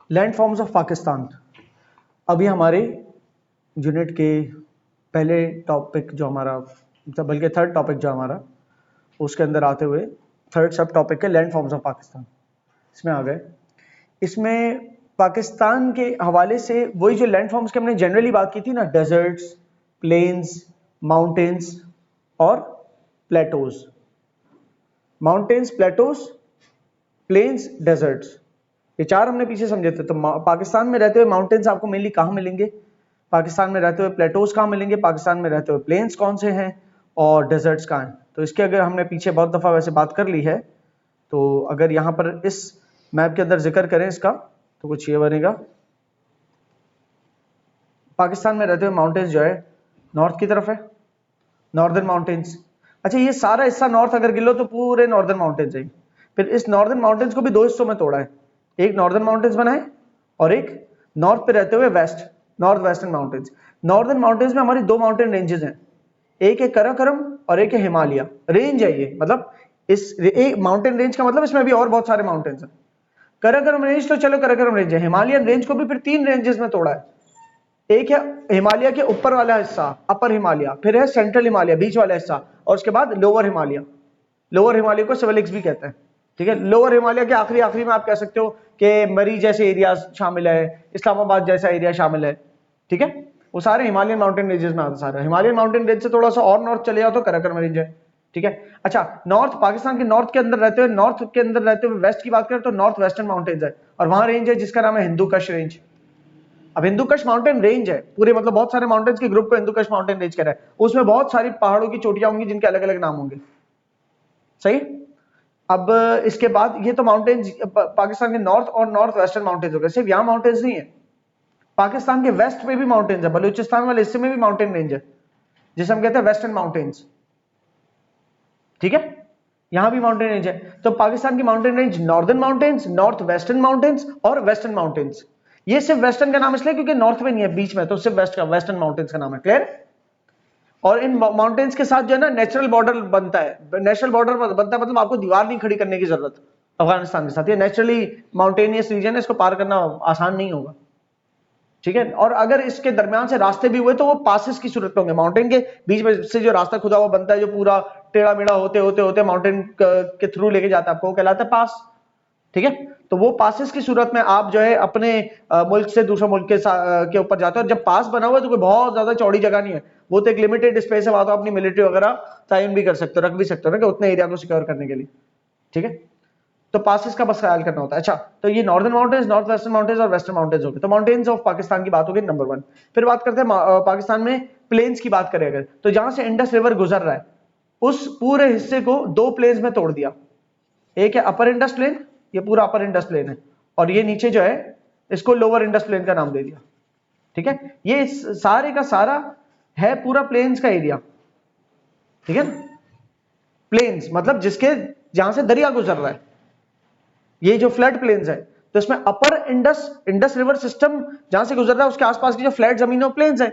Land forms of Pakistan. अभी हमारे unit के पहले टॉपिक जो हमारा, बल्कि थर्ड टॉपिक जो हमारा, उसके अंदर आते हुए थर्ड सब टॉपिक है लैंड फॉर्म्स ऑफ पाकिस्तान, इसमें आ गए। इसमें पाकिस्तान के हवाले से वही जो लैंड फॉर्म्स की हमने जनरली बात की थी ना, डेजर्ट्स, प्लेन्स, माउंटेन्स और plateaus. Mountains, plateaus, plains, deserts, ये चार हमने पीछे समझे थे। तो पाकिस्तान में रहते हुए माउंटेन्स आपको मेनली कहाँ मिलेंगे, पाकिस्तान में रहते हुए प्लेटोज कहाँ मिलेंगे, पाकिस्तान में रहते हुए प्लेन्स कौन से हैं और डेजर्ट्स कहाँ हैं। तो इसके अगर हमने पीछे बहुत दफ़ा वैसे बात कर ली है, तो अगर यहाँ पर इस मैप के अंदर जिक्र करें इसका, तो कुछ ये बनेगा। पाकिस्तान में रहते हुए माउंटेन्स जो है नॉर्थ की तरफ है, नॉर्दर्न माउंटेन्स। अच्छा, ये सारा हिस्सा नॉर्थ अगर गिलो तो पूरे नॉर्दर्न माउंटेन्स है। फिर इस नॉर्दर्न माउंटेन्स को भी दो हिस्सों में तोड़ा है, एक नॉर्दर्न माउंटेन्स बना है और एक नॉर्थ पे रहते हुए west, north western mountains. Northern mountains में हमारी दो माउंटेन रेंजेस हैं, एक है कराकरम और एक है हिमालय रेंज है। ये मतलब इस एक माउंटेन रेंज का मतलब इसमें भी और बहुत सारे माउंटेन्स हैं। कराकरम रेंज तो चलो कराकरम रेंज है, हिमालयन रेंज को भी फिर तीन रेंजेस में तोड़ा है। एक है हिमालय के ऊपर वाला हिस्सा, अपर हिमालय, फिर है सेंट्रल हिमालय, बीच वाला हिस्सा, और उसके बाद लोअर हिमालय। लोअर हिमालय को सिविलिक्स भी कहते हैं, ठीक है। लोअर हिमालय के आखिरी आखिरी में आप कह सकते हो कि मरी जैसे एरिया शामिल है, इस्लामाबाद जैसा एरिया शामिल है, ठीक है। वो सारे हिमालयन माउंटेन रेंजेस में आता सारा। हिमालयन माउंटेन रेंज से थोड़ा सा और नॉर्थ चले जाओ तो कराकरम रेंज है, ठीक है। अच्छा, नॉर्थ पाकिस्तान के नॉर्थ के अंदर रहते हुए, नॉर्थ के अंदर रहते हुए वेस्ट की बात करें तो नॉर्थ वेस्टर्न माउंटेन्स है, और वहां रेंज है जिसका नाम है हिंदू कश रेंज। अब हिंदू कश माउंटेन रेंज है पूरे, मतलब बहुत सारे माउंटेन्स के ग्रुप को हिंदू कश माउंटेन रेंज कह रहा है। उसमें बहुत सारी पहाड़ों की चोटियां होंगी जिनके अलग अलग नाम होंगे, सही। अब इसके बाद ये तो माउंटेन्स पाकिस्तान के नॉर्थ और नॉर्थ वेस्टर्न माउंटेन्स हो गए। सिर्फ यहाँ माउंटेन्स नहीं है, पाकिस्तान के वेस्ट में भी माउंटेन्स है, बलूचिस्तान वाले हिस्से में भी माउंटेन रेंज है जिसे हम कहते हैं वेस्टर्न माउंटेन्स, ठीक है। यहां भी माउंटेन रेंज है। तो पाकिस्तान की mountain range northern mountains, north western mountains और वेस्टर्न माउंटेन्स। ये सिर्फ वेस्टर्न का नाम इसलिए क्योंकि नॉर्थ में नहीं है, बीच में, तो सिर्फ वेस्ट का वेस्टर्न माउंटेन्स का नाम है, क्लियर। और इन माउंटेन्स के साथ जो है ना नेचुरल बॉर्डर बनता है। नेचुरल बॉर्डर बनता है मतलब आपको दीवार नहीं खड़ी करने की जरूरत अफगानिस्तान के साथ। ये नेचुरली माउंटेनियस रीजन है, इसको पार करना आसान नहीं होगा, ठीक है। और अगर इसके दरमियान से रास्ते भी हुए तो वो पासेस की सूरत में होंगे। माउंटेन के बीच में से जो रास्ता खुदा हुआ बनता है, जो पूरा टेढ़ा मेढ़ा होते होते होते माउंटेन के थ्रू लेके जाता है, आपको वो कहलाता है पास, ठीक है। तो वो पासेस की सूरत में आप जो है अपने मुल्क से दूसरे मुल्क के ऊपर जाते हो। और जब पास बना हुआ है तो कोई बहुत ज्यादा चौड़ी जगह नहीं है, वो तो एक लिमिटेड स्पेस है, वहां तो अपनी मिलिट्री वगैरह तयन भी कर सकते हो, रख भी सकते हो ना, कि उतने एरिया को सिक्योर करने के लिए, ठीक है। तो पासिस का बस ख्याल करना होता है। अच्छा, तो ये northern mountains, north western mountains और वेस्टर्न माउंटेन्स हो गए। तो माउंटेन्स ऑफ पाकिस्तान की बात हो गई नंबर 1। फिर बात करते हैं पाकिस्तान में प्लेन्स की बात करें अगर, तो जहां से इंडस रिवर गुजर रहा है उस पूरे हिस्से को दो प्लेन्स में तोड़ दिया। एक है अपर इंडस प्लेन, ये पूरा अपर इंडस प्लेन है, और ये नीचे जो है इसको लोअर इंडस प्लेन का नाम दे दिया, ठीक है। ये सारे का सारा है पूरा प्लेन्स का एरिया, ठीक है। प्लेन्स मतलब जिसके जहां से दरिया गुजर रहा है, ये जो फ्लैट प्लेन्स है, तो इसमें अपर इंडस रिवर सिस्टम जहां से गुजर रहा है उसके आसपास की जो फ्लैट जमीन है वो प्लेन्स है।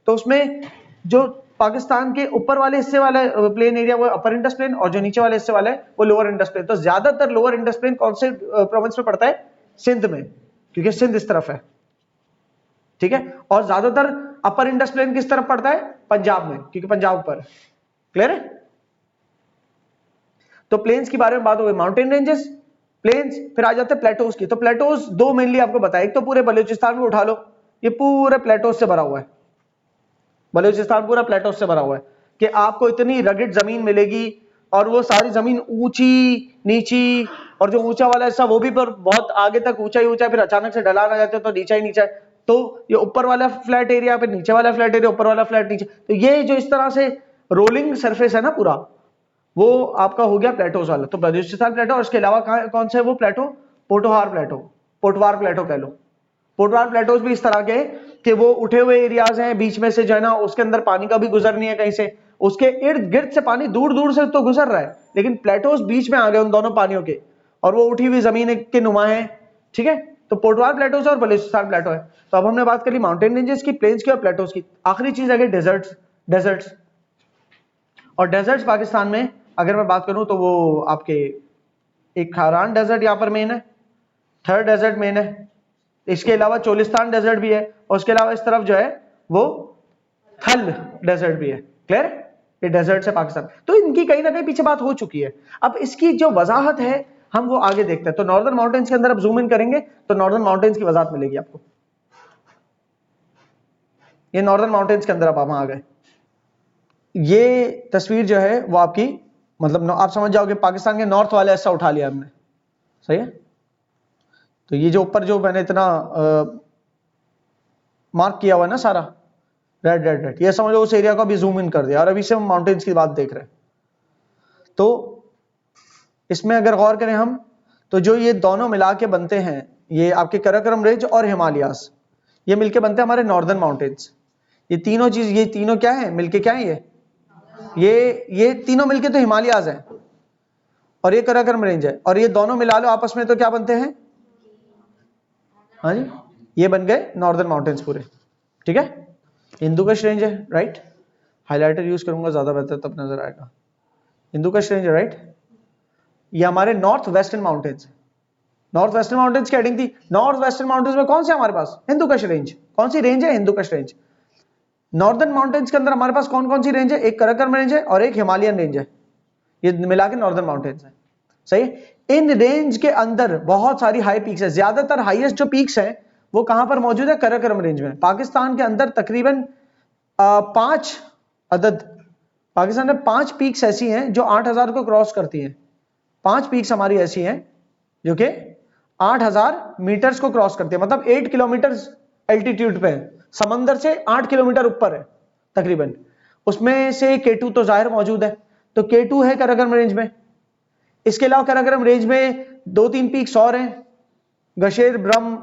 तो उसमें जो पाकिस्तान के ऊपर वाले हिस्से वाला प्लेन एरिया वो अपर इंडस प्लेन, और जो नीचे वाले हिस्से वाला है वो लोअर इंडस प्लेन। तो ज्यादातर लोअर इंडस प्लेन कौन से प्रोविंस में पड़ता है, सिंध में, क्योंकि सिंध इस तरफ है, ठीक है। और ज्यादातर अपर इंडस प्लेन किस तरफ पड़ता है, पंजाब में, क्योंकि पंजाब ऊपर है, क्लियर है। तो प्लेन्स के बारे में बात हो गई, माउंटेन रेंजेस, प्लेन्स। फिर आ जाते हैं प्लेटोज की। तो प्लेटोज दो मेनली आपको बताया, एक तो पूरे बलूचिस्तान को उठा लो, ये पूरे प्लेटोज से भरा हुआ है, बलूचिस्तान पूरा प्लेटोज से भरा हुआ है, कि आपको इतनी रगड़ जमीन मिलेगी, और वो सारी जमीन ऊंची नीची, और जो ऊंचा वाला हिस्सा वो भी पर बहुत आगे तक ऊंचा ही ऊंचा है, फिर अचानक से ढलान आ जाते हैं तो नीचा ही नीचा है। तो ये ऊपर वाला फ्लैट एरिया, फिर नीचे वाला फ्लैट एरिया, ऊपर वाला फ्लैट नीचे, तो ये जो इस तरह से रोलिंग सरफेस है ना पूरा, वो आपका हो गया प्लेटोज वाला। तो बलूचिस्तान प्लेटो, और इसके अलावा कौन सा है वो प्लेटो, पोटोहार प्लेटो, पोटवार प्लेटो कह लो। पोटवार प्लेटोज भी इस तरह के कि वो उठे हुए एरियाज हैं, बीच में से जो है ना उसके अंदर पानी का भी गुजर नहीं है कहीं से, उसके इर्द गिर्द से पानी दूर दूर से तो गुजर रहा है, लेकिन प्लेटोज बीच में आ गए उन दोनों पानियों के, और वो उठी हुई जमीन के नुमा है, ठीक है। तो पोटवार प्लेटोज और बलूचिस्तान प्लेटो है। तो अब हमने बात कर ली माउंटेन रेंजेस की, प्लेन्स की और प्लेटोज की। आखिरी चीज है डेजर्ट्स। डेजर्ट्स और डेजर्ट्स पाकिस्तान में अगर मैं बात करूं तो वो आपके एक खारान डेजर्ट यहां पर मेन है, थर्ड डेजर्ट मेन है, इसके अलावा चोलिस्तान डेजर्ट भी है, और उसके अलावा इस तरफ जो है वो थल डेजर्ट भी है। क्लियर? ये डेजर्ट है पाकिस्तान। तो इनकी कहीं ना कहीं पीछे बात हो चुकी है। अब इसकी जो वजाहत है हम वो आगे देखते हैं। तो नॉर्दर्न माउंटेन्स के अंदर अब जूम इन करेंगे तो नॉर्दर्न माउंटेन्स की वजाहत मिलेगी आपको। ये नॉर्दर्न माउंटेन्स के अंदर अब हम आ गए। ये तस्वीर जो है वो आपकी मतलब आप समझ जाओगे पाकिस्तान के नॉर्थ वाले ऐसा उठा लिया हमने। सही है? तो ये जो ऊपर जो मैंने इतना मार्क किया हुआ है ना सारा रेड रेड रेड, ये समझो उस एरिया को अभी जूम इन कर दिया और अभी से हम माउंटेन्स की बात देख रहे हैं। तो इसमें अगर गौर करें हम तो जो ये दोनों मिला के बनते हैं, ये आपके कराकोरम रेंज और हिमालयास, ये मिलके बनते हैं हमारे नॉर्दर्न माउंटेन्स। ये तीनों चीज, ये तीनों क्या है मिलके, क्या है ये तीनों मिलके तो हिमालयास है और ये कराकोरम रेंज है, और ये दोनों मिला लो आपस में तो क्या बनते हैं? हाँ जी, ये बन गए नॉर्दर्न माउंटेन्स पूरे। ठीक है? हिंदू कश रेंज है, राइट? हाईलाइटर यूज करूंगा ज्यादा बेहतर तब नजर आएगा। हिंदू कश रेंज है, राइट? ये हमारे नॉर्थ वेस्टर्न माउंटेन्स है। नॉर्थ वेस्टर्न माउंटेन्स की हेडिंग थी। नॉर्थ वेस्टर्न माउंटेन्स में कौन से हमारे पास? हिंदू कश रेंज। कौन सी रेंज है? हिंदू कश रेंज। नॉर्दर्न माउंटेन्स के अंदर हमारे पास कौन कौन सी रेंज है? एक कराकोरम रेंज है और एक हिमालयन रेंज है। ये मिला के नॉर्दर्न माउंटेन्स है। सही? इन रेंज के अंदर बहुत सारी हाई पीक्स है। ज्यादातर हाईएस्ट जो पीक्स है वो कहां पर मौजूद है? कराकोरम रेंज में। पाकिस्तान के अंदर तकरीबन 5 अदद, पाकिस्तान में 5 पीक्स ऐसी हैं जो 8000 को क्रॉस करती हैं। 5 पीक्स हमारी ऐसी हैं जो कि 8000 मीटर्स को क्रॉस करती है, मतलब 8 किलोमीटर एल्टीट्यूड पे है, समंदर से 8 किलोमीटर ऊपर है तकरीबन। उसमें से K2 तो जाहिर मौजूद है, तो K2 है कराकोरम रेंज में। इसके अलावा कराकोरम रेंज में 2-3 पीक्स और हैं, गशेर ब्रह्म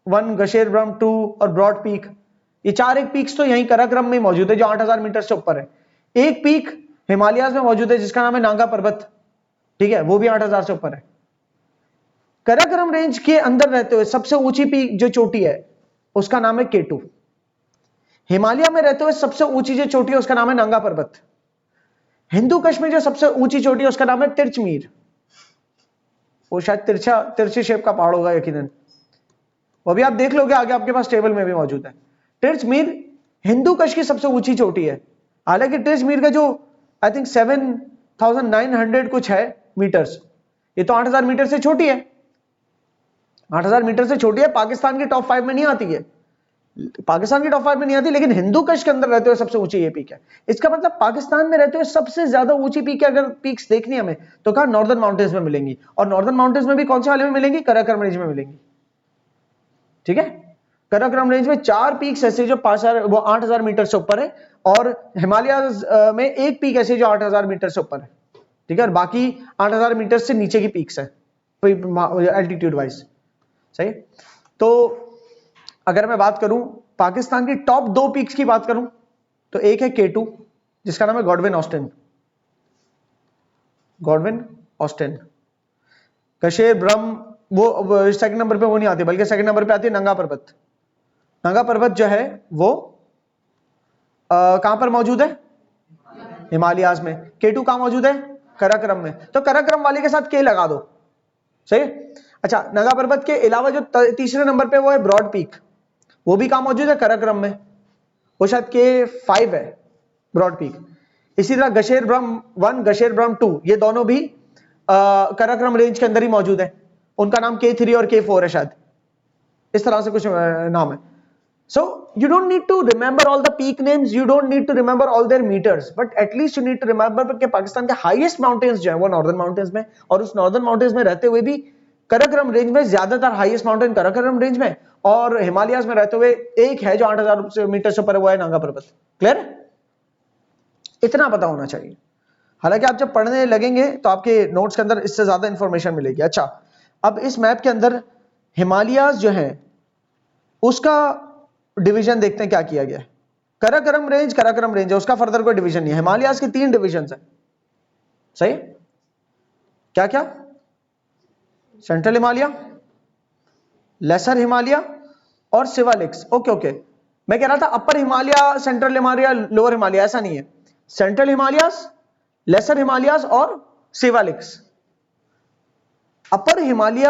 1, गशेर ब्रह्म 2 और ब्रॉड पीक। ये 4 एक पीक्स तो यहीं कराकोरम में मौजूद है जो 8000 मीटर से ऊपर है। एक पीक हिमालयाज में मौजूद है जिसका नाम है नांगा पर्वत। ठीक है? वो भी 8000 से ऊपर है। कराकोरम रेंज के अंदर रहते हुए सबसे ऊंची पीक जो चोटी है उसका नाम है K2। हिमालय में रहते हुए सबसे ऊंची जो चोटी है उसका नाम है नांगा पर्वत। हिंदू कश में जो सबसे ऊंची चोटी है उसका नाम है तिरचमीर। वो शायद तिरछे शेप का पहाड़ होगा यकीनन, वो भी आप देख लोगे आगे आपके पास टेबल में भी मौजूद है। तिरचमीर हिंदू कश की सबसे ऊंची चोटी है। हालांकि तिरचमीर का जो आई थिंक 7900 कुछ है मीटर्स, ये तो 8000 मीटर से छोटी है। 8000 मीटर से छोटी है, पाकिस्तान की टॉप 5 में नहीं आती है, पाकिस्तान की टॉप 5 में नहीं आती, लेकिन हिंदू कश के अंदर रहते हुए सबसे ऊंची ये पीक है। इसका मतलब पाकिस्तान में रहते हुए सबसे ज्यादा ऊंची पीक है अगर पीक्स देखनी हमें तो कहां? नॉर्दर्न माउंटेन्स में मिलेंगी। और नॉर्दर्न माउंटेन्स में भी कौन से वाले में मिलेंगी? कराकोरम रेंज में मिलेंगी। ठीक है? कराकोरम रेंज में 4 पीक्स ऐसे जो 8000 मीटर से ऊपर है, और हिमालय में एक पीक ऐसे जो 8000 मीटर से ऊपर है। ठीक है? और बाकी 8000 मीटर से नीचे की पीक्स है एल्टीट्यूड वाइज। सही? तो अगर मैं बात करूं पाकिस्तान की टॉप 2 पीक्स की बात करूं तो एक है K2 जिसका नाम है गॉडविन ऑस्टिन। कशेर ब्रह्म वो सेकंड नंबर पे वो नहीं आती, बल्कि सेकंड नंबर पे आती है नंगा पर्वत। नंगा पर्वत जो है वो कहां पर मौजूद है? हिमालयाज में। K2 कहां मौजूद है? कराकोरम में। तो कराकोरम वाले के साथ K लगा दो। सही? अच्छा, नंगा पर्वत के अलावा जो तीसरे नंबर पे वो है ब्रॉड पीक, वो भी कहां मौजूद है? कराकोरम में। वो शायद K5 है ब्रॉड पीक। इसी तरह गशेर ब्रह्म 1, गशेर ब्रह्म 2, ये दोनों भी कराकोरम रेंज के अंदर ही मौजूद है। उनका नाम K3 और K4 है शायद, इस तरह से कुछ नाम है। So you don't need to remember all the peak names, you don't need to remember all their meters, but at least you need to remember कि पाकिस्तान के हाईएस्ट माउंटेन्स जो है वो नॉर्दर्न माउंटेन्स में, और उस नॉर्दर्न माउंटेन्स में रहते हुए भी कराकोरम रेंज में ज्यादातर हाईएस्ट माउंटेन कराकोरम रेंज में, और हिमालयाज में रहते हुए एक है जो 8000 मीटर से ऊपर है, वो है नांगा पर्वत। क्लियर? इतना पता होना चाहिए। हालांकि आप जब पढ़ने लगेंगे तो आपके नोट्स के अंदर इससे ज्यादा इंफॉर्मेशन मिलेगी। अच्छा, अब इस मैप के अंदर हिमालयाज जो है उसका डिवीजन देखते हैं क्या किया गया है। कराकोरम रेंज है, उसका फर्दर कोई डिवीजन नहीं है। हिमालयाज की 3 डिवीजन है। सही? क्या क्या? सेंट्रल हिमालय, लेसर हिमालय और सिवालिक्स। ओके, मैं कह रहा था अपर हिमालय, सेंट्रल हिमालय, लोअर हिमालय, ऐसा नहीं है। सेंट्रल हिमालयास, लेसर हिमालयास और सिवालिक्स। अपर हिमालय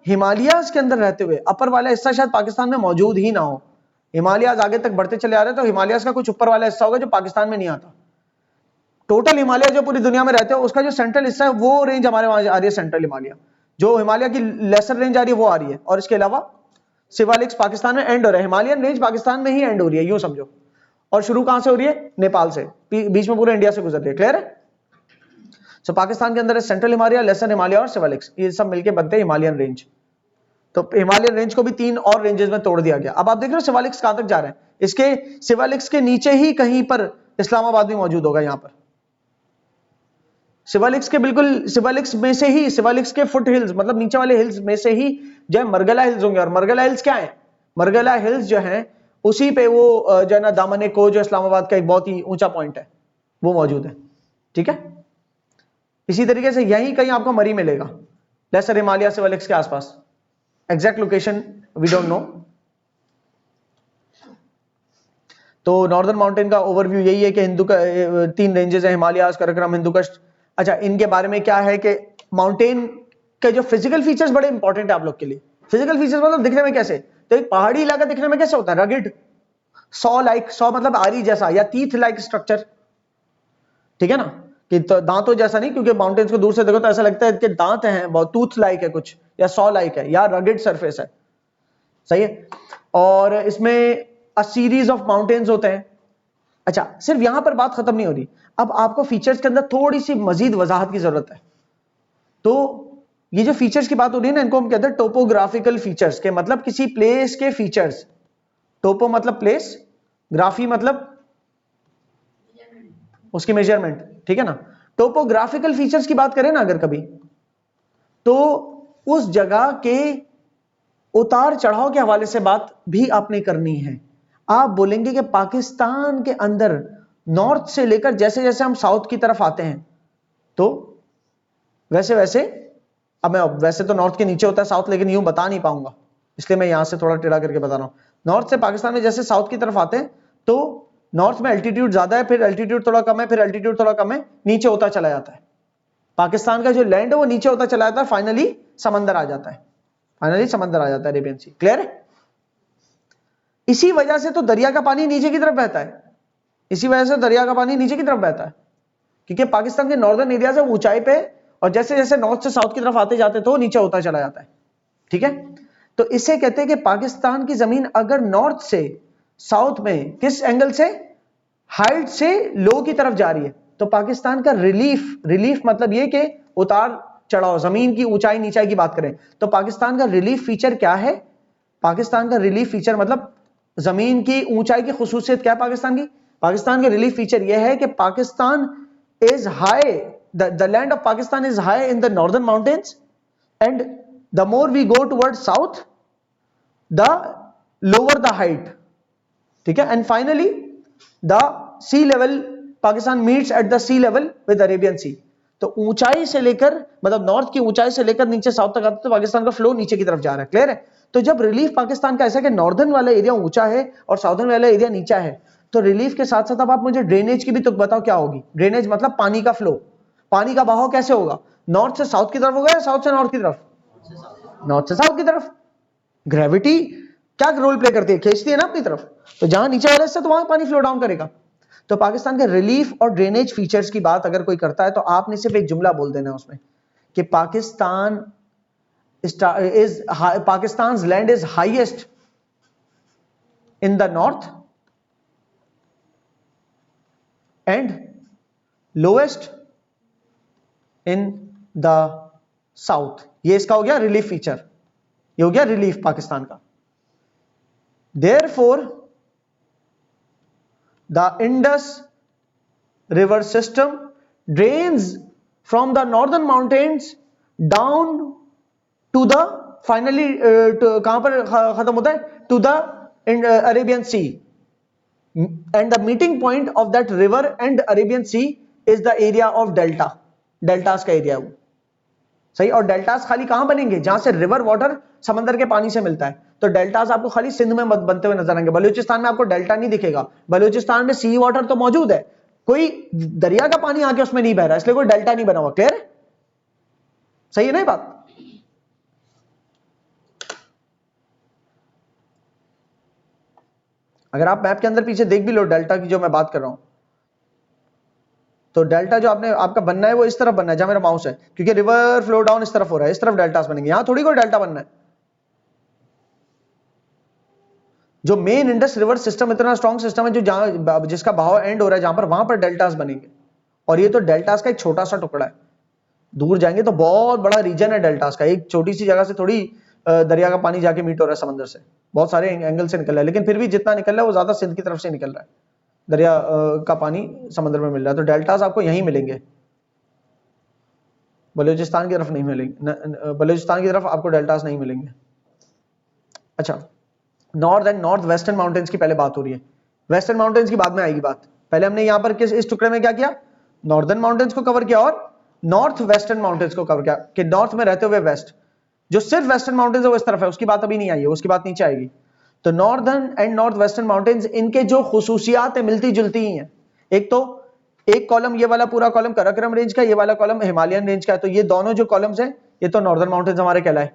हिमालयाज के अंदर रहते हुए अपर वाला हिस्सा शायद पाकिस्तान में मौजूद ही ना हो। हिमालयाज आगे तक बढ़ते चले आ रहे हैं तो हिमालयाज का कुछ ऊपर वाला हिस्सा होगा जो पाकिस्तान में नहीं आता। टोटल हिमालय जो पूरी दुनिया में रहते हो उसका जो सेंट्रल हिस्सा है वो रेंज हमारे वहां आ रही है, सेंट्रल हिमालय। जो हिमालय की लेसर रेंज आ रही है वो आ रही है, और इसके अलावा शिवालिक्स पाकिस्तान में एंड हो रहा है। हिमालयन रेंज पाकिस्तान में ही एंड हो रही है, यूं समझो। और शुरू कहां से हो रही है? नेपाल से, बीच में पूरे इंडिया से गुजर रही है। क्लियर है? सो पाकिस्तान के अंदर है सेंट्रल हिमालय, लेसर हिमालय और शिवालिक्स, ये सब मिलके बनते हैं हिमालयन रेंज। तो हिमालयन रेंज को भी 3 और रेंजेस में तोड़ दिया गया। अब आप देख रहे हो शिवालिक्स कहां तक जा रहे हैं। इसके शिवालिक्स के नीचे ही कहीं पर इस्लामाबाद भी मौजूद होगा। यहां पर शिवालिक्स के बिल्कुल, शिवालिक्स में से ही, शिवालिक्स के फुट हिल्स मतलब नीचे वाले हिल्स में से ही जो है मरगला हिल्स होंगे। और मरगला हिल्स क्या है? मरगला हिल्स जो है उसी पे वो जो है ना दामन को, जो इस्लामाबाद का एक बहुत ही ऊंचा पॉइंट है, वो मौजूद है। ठीक है? इसी तरीके से यहीं कहीं आपको मरी मिलेगा, लेसर हिमालय शिवालिक्स के आसपास। Exact location we don't know. तो नॉर्दर्न माउंटेन का ओवरव्यू यही है कि हिंदू का 3 रेंजेस है, हिमालय, कराकोरम, हिंदुकुश। अच्छा, इनके बारे में क्या है कि माउंटेन के जो फिजिकल फीचर्स बड़े इंपॉर्टेंट है आप लोग के लिए। फिजिकल फीचर्स मतलब दिखने में कैसे? तो एक पहाड़ी इलाका दिखने में कैसे होता है? रगिड, सॉ लाइक, सॉ मतलब आरी जैसा या टीथ लाइक स्ट्रक्चर। ठीक है ना? कि तो दांतों जैसा नहीं, क्योंकि माउंटेन्स को दूर से देखो तो ऐसा लगता है कि दांत हैं, बहुत टूथ लाइक है कुछ, या सॉ लाइक है, या रगिड सरफेस है। सही है? और इसमें अ सीरीज ऑफ माउंटेन्स होते हैं। अच्छा, सिर्फ यहां पर बात खत्म नहीं हो रही, अब आपको फीचर्स के अंदर थोड़ी सी मजीद वजाहत की जरूरत है। तो ये जो फीचर्स की बात हो रही है ना, इनको हम कहते हैं टोपोग्राफिकल फीचर्स के, मतलब किसी प्लेस के फीचर्स। टोपो मतलब प्लेस, ग्राफी मतलब उसकी मेजरमेंट। ठीक है ना? टोपोग्राफिकल फीचर्स की बात करें ना अगर कभी, तो उस जगह के उतार चढ़ाव के हवाले से बात भी आपने करनी है। आप बोलेंगे कि पाकिस्तान के अंदर नॉर्थ से लेकर जैसे जैसे हम साउथ की तरफ आते हैं, तो वैसे वैसे, अब मैं वैसे तो नॉर्थ के नीचे होता है साउथ, लेकिन यूं बता नहीं पाऊंगा, इसलिए मैं यहां से थोड़ा टेढ़ा करके बता रहा हूं। नॉर्थ से पाकिस्तान में जैसे साउथ की तरफ आते हैं, तो नॉर्थ में एल्टीट्यूड ज्यादा है, फिर एल्टीट्यूड थोड़ा कम है, फिर एल्टीट्यूड थोड़ा कम है, नीचे होता चला जाता है। पाकिस्तान का जो लैंड है वो नीचे होता चला जाता है, फाइनली समंदर आ जाता है, फाइनली समंदर आ जाता है, अरेबियन सी। क्लियर है? इसी वजह से तो दरिया का पानी नीचे की तरफ बहता है, इसी वजह से दरिया का पानी नीचे की तरफ बहता है, क्योंकि पाकिस्तान के नॉर्दर्न एरिया से ऊंचाई पे, और जैसे जैसे नॉर्थ से साउथ की तरफ आते जाते तो नीचे होता चला जाता है। ठीक है? तो इससे कहते हैं कि पाकिस्तान की जमीन अगर नॉर्थ से साउथ में किस एंगल से, हाइट से लो की तरफ जा रही है, तो पाकिस्तान का रिलीफ, रिलीफ मतलब ये कि उतार चढ़ाव, जमीन की ऊंचाई नीचाई की बात करें, तो पाकिस्तान का रिलीफ फीचर क्या है? पाकिस्तान का रिलीफ फीचर मतलब जमीन की ऊंचाई की खुसूसियत क्या है पाकिस्तान की? पाकिस्तान का रिलीफ फीचर यह है कि Pakistan is high, the land of Pakistan is high in the northern mountains, and the more we go toward south the lower the height. ठीक है? And finally the sea level, Pakistan meets at the sea level with Arabian sea. तो ऊंचाई से लेकर, मतलब north की ऊंचाई से लेकर नीचे साउथ तक आते तो पाकिस्तान का फ्लो नीचे की तरफ जा रहा है। क्लियर है? तो जब रिलीफ पाकिस्तान का ऐसा कि नॉर्दर्न वाला एरिया ऊंचा है और साउदर्न वाला एरिया नीचा है, तो रिलीफ के साथ साथ अब आप मुझे ड्रेनेज की भी तो बताओ क्या होगी। ड्रेनेज मतलब पानी का फ्लो, पानी का बहाव कैसे होगा? नॉर्थ से साउथ की तरफ होगा या साउथ से नॉर्थ की तरफ? नॉर्थ से साउथ की तरफ। ग्रेविटी क्या रोल प्ले करती है? खींचती है ना अपनी तरफ, तो जहां नीचे वाले से तो वहां पानी फ्लो डाउन करेगा। तो पाकिस्तान के रिलीफ और ड्रेनेज फीचर्स की बात अगर कोई करता है तो आपने सिर्फ एक जुमला बोल देना उसमें कि Pakistan Pakistan's land is highest in the north and lowest in the south। ये इसका हो गया रिलीफ फीचर, ये हो गया रिलीफ पाकिस्तान का। Therefore the Indus river system drains from the northern mountains down to the finally कहां पर खत्म होता है? To the Arabian Sea, and the meeting point of that river and Arabian Sea is the area of delta. Deltas का area वो। सही? और deltas खाली कहां बनेंगे? जहां से रिवर वाटर समंदर के पानी से मिलता है। तो डेल्टास आपको खाली सिंध में बनते हुए नजर आएंगे, बलूचिस्तान में आपको डेल्टा नहीं दिखेगा। बलूचिस्तान में सी वाटर तो मौजूद है, कोई दरिया का पानी आके उसमें नहीं बह रहा, इसलिए कोई डेल्टा नहीं बना हुआ। क्लियर? सही है ना ये बात? अगर आप मैप के अंदर पीछे देख भी लो डेल्टा की जो मैं बात कर रहा हूं, तो डेल्टा जो आपने आपका बनना है वो इस तरफ बनना है जहां मेरा माउस है, क्योंकि रिवर फ्लो डाउन इस तरफ हो रहा है, इस तरफ डेल्टास बनेंगे, यहां थोड़ी कोई डेल्टा बनना है। जो मेन इंडस रिवर सिस्टम इतना स्ट्रॉन्ग सिस्टम है जो जहां जिसका बहाव एंड हो रहा है जहां पर, वहां पर डेल्टास बनेंगे, और ये तो डेल्टास का एक छोटा सा टुकड़ा है, दूर जाएंगे तो बहुत बड़ा रीजन है डेल्टास का, एक छोटी सी जगह से थोड़ी दरिया का पानी जाके मीट हो रहा है समंदर से, बहुत सारे एंगल से निकल रहा है, लेकिन फिर भी जितना निकल रहा है वो ज्यादा सिंध की तरफ से निकल रहा है, दरिया का पानी समंदर में मिल रहा है, तो डेल्टास आपको यहीं मिलेंगे, बलूचिस्तान की तरफ नहीं मिलेंगे, बलूचिस्तान की तरफ आपको डेल्टास नहीं मिलेंगे। अच्छा, north and north western mountains की पहले बात हो रही है, वेस्टर्न माउंटेन्स की बाद में आएगी बात, पहले हमने यहाँ पर किस इस टुकड़े में क्या किया, नॉर्दर्न माउंटेन्स को कवर किया और नॉर्थ वेस्टर्न माउंटेन्स को कवर किया, कि नॉर्थ में रहते हुए वेस्ट, जो सिर्फ वेस्टर्न माउंटेन्स है वो इस तरफ है, उसकी बात अभी नहीं आई है, उसकी बात नीचे आएगी। तो northern and north western mountains, इनके जो खुसूसियात है मिलती जुलती ही हैं, एक तो एक कॉलम ये वाला पूरा कॉलम कराकोरम रेंज का, ये वाला कॉलम हिमालयन रेंज का है, तो ये दोनों जो कॉलम्स हैं ये तो नॉर्दर्न माउंटेन्स हमारे कहलाए,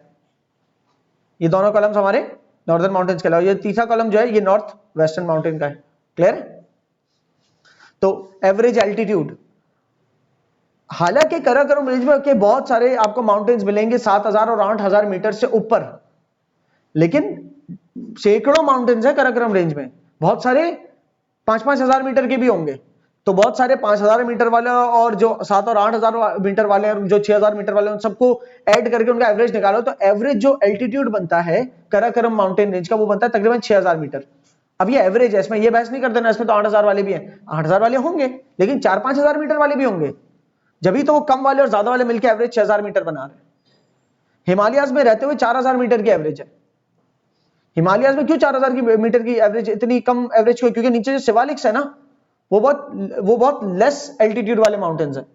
ये दोनों कॉलम्स हमारे नॉर्दर्न माउंटेन्स कहलाए, ये तीसरा कॉलम जो है ये नॉर्थ वेस्टर्न माउंटेन का है, क्लियर है। तो एवरेज एल्टीट्यूड, हालांकि कराकोरम रेंज में के बहुत सारे आपको माउंटेन्स मिलेंगे 7000 और 8000 मीटर से ऊपर, लेकिन सैकड़ों माउंटेन्स है कराकोरम रेंज में, बहुत सारे 5-5 हजार मीटर के भी होंगे, तो बहुत सारे 5000 मीटर वाले और जो 7 और 8000 मीटर वाले हैं, जो 6000 मीटर वाले हैं, उन सबको ऐड करके उनका एवरेज निकालो, तो एवरेज जो एल्टीट्यूड बनता है कराकोरम माउंटेन रेंज का वो बनता है तकरीबन 6000 मीटर। अब ये एवरेज है, इसमें ये बहस नहीं कर देना, इसमें तो 8000 वाले भी हैं, 8000 वाले होंगे, लेकिन 4-5 हजार मीटर वाले भी होंगे, जब भी तो वो कम वाले और ज्यादा वाले मिलकर एवरेज 6000 मीटर बना रहे हैं। हिमालयाज में रहते हुए 4000 मीटर की एवरेज है, हिमालयाज में क्यों 4000 की मीटर की एवरेज, इतनी कम एवरेज क्यों, क्योंकि नीचे जो शिवालिक्स है ना वो बहुत लेस एल्टीट्यूड वाले माउंटेन्स हैं,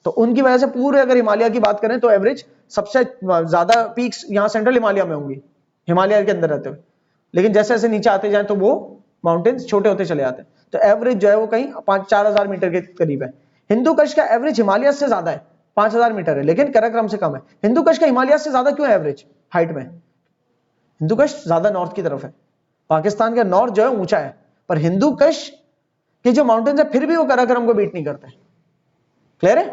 तो उनकी वजह से पूरे अगर हिमालय की बात करें तो एवरेज सबसे ज्यादा पीक्स यहाँ सेंट्रल हिमालय में होंगी, हिमालय के अंदर रहते हुए, लेकिन जैसे जैसे नीचे आते जाए तो वो माउंटेन्स छोटे होते चले जाते हैं, तो एवरेज जो है वो कहीं 5-4 हजार मीटर के करीब है। हिंदू कश का एवरेज हिमालय से ज्यादा है, 5000 मीटर है, लेकिन कराकोरम से कम है। हिंदू कश का हिमालय से ज्यादा क्यों है एवरेज हाइट में, हिंदू कश ज्यादा नॉर्थ की तरफ है, पाकिस्तान का नॉर्थ जो है ऊंचा है, पर हिंदू कश के जो माउंटेन्स है फिर भी वो कराकोरम को बीट नहीं करते, क्लियर है।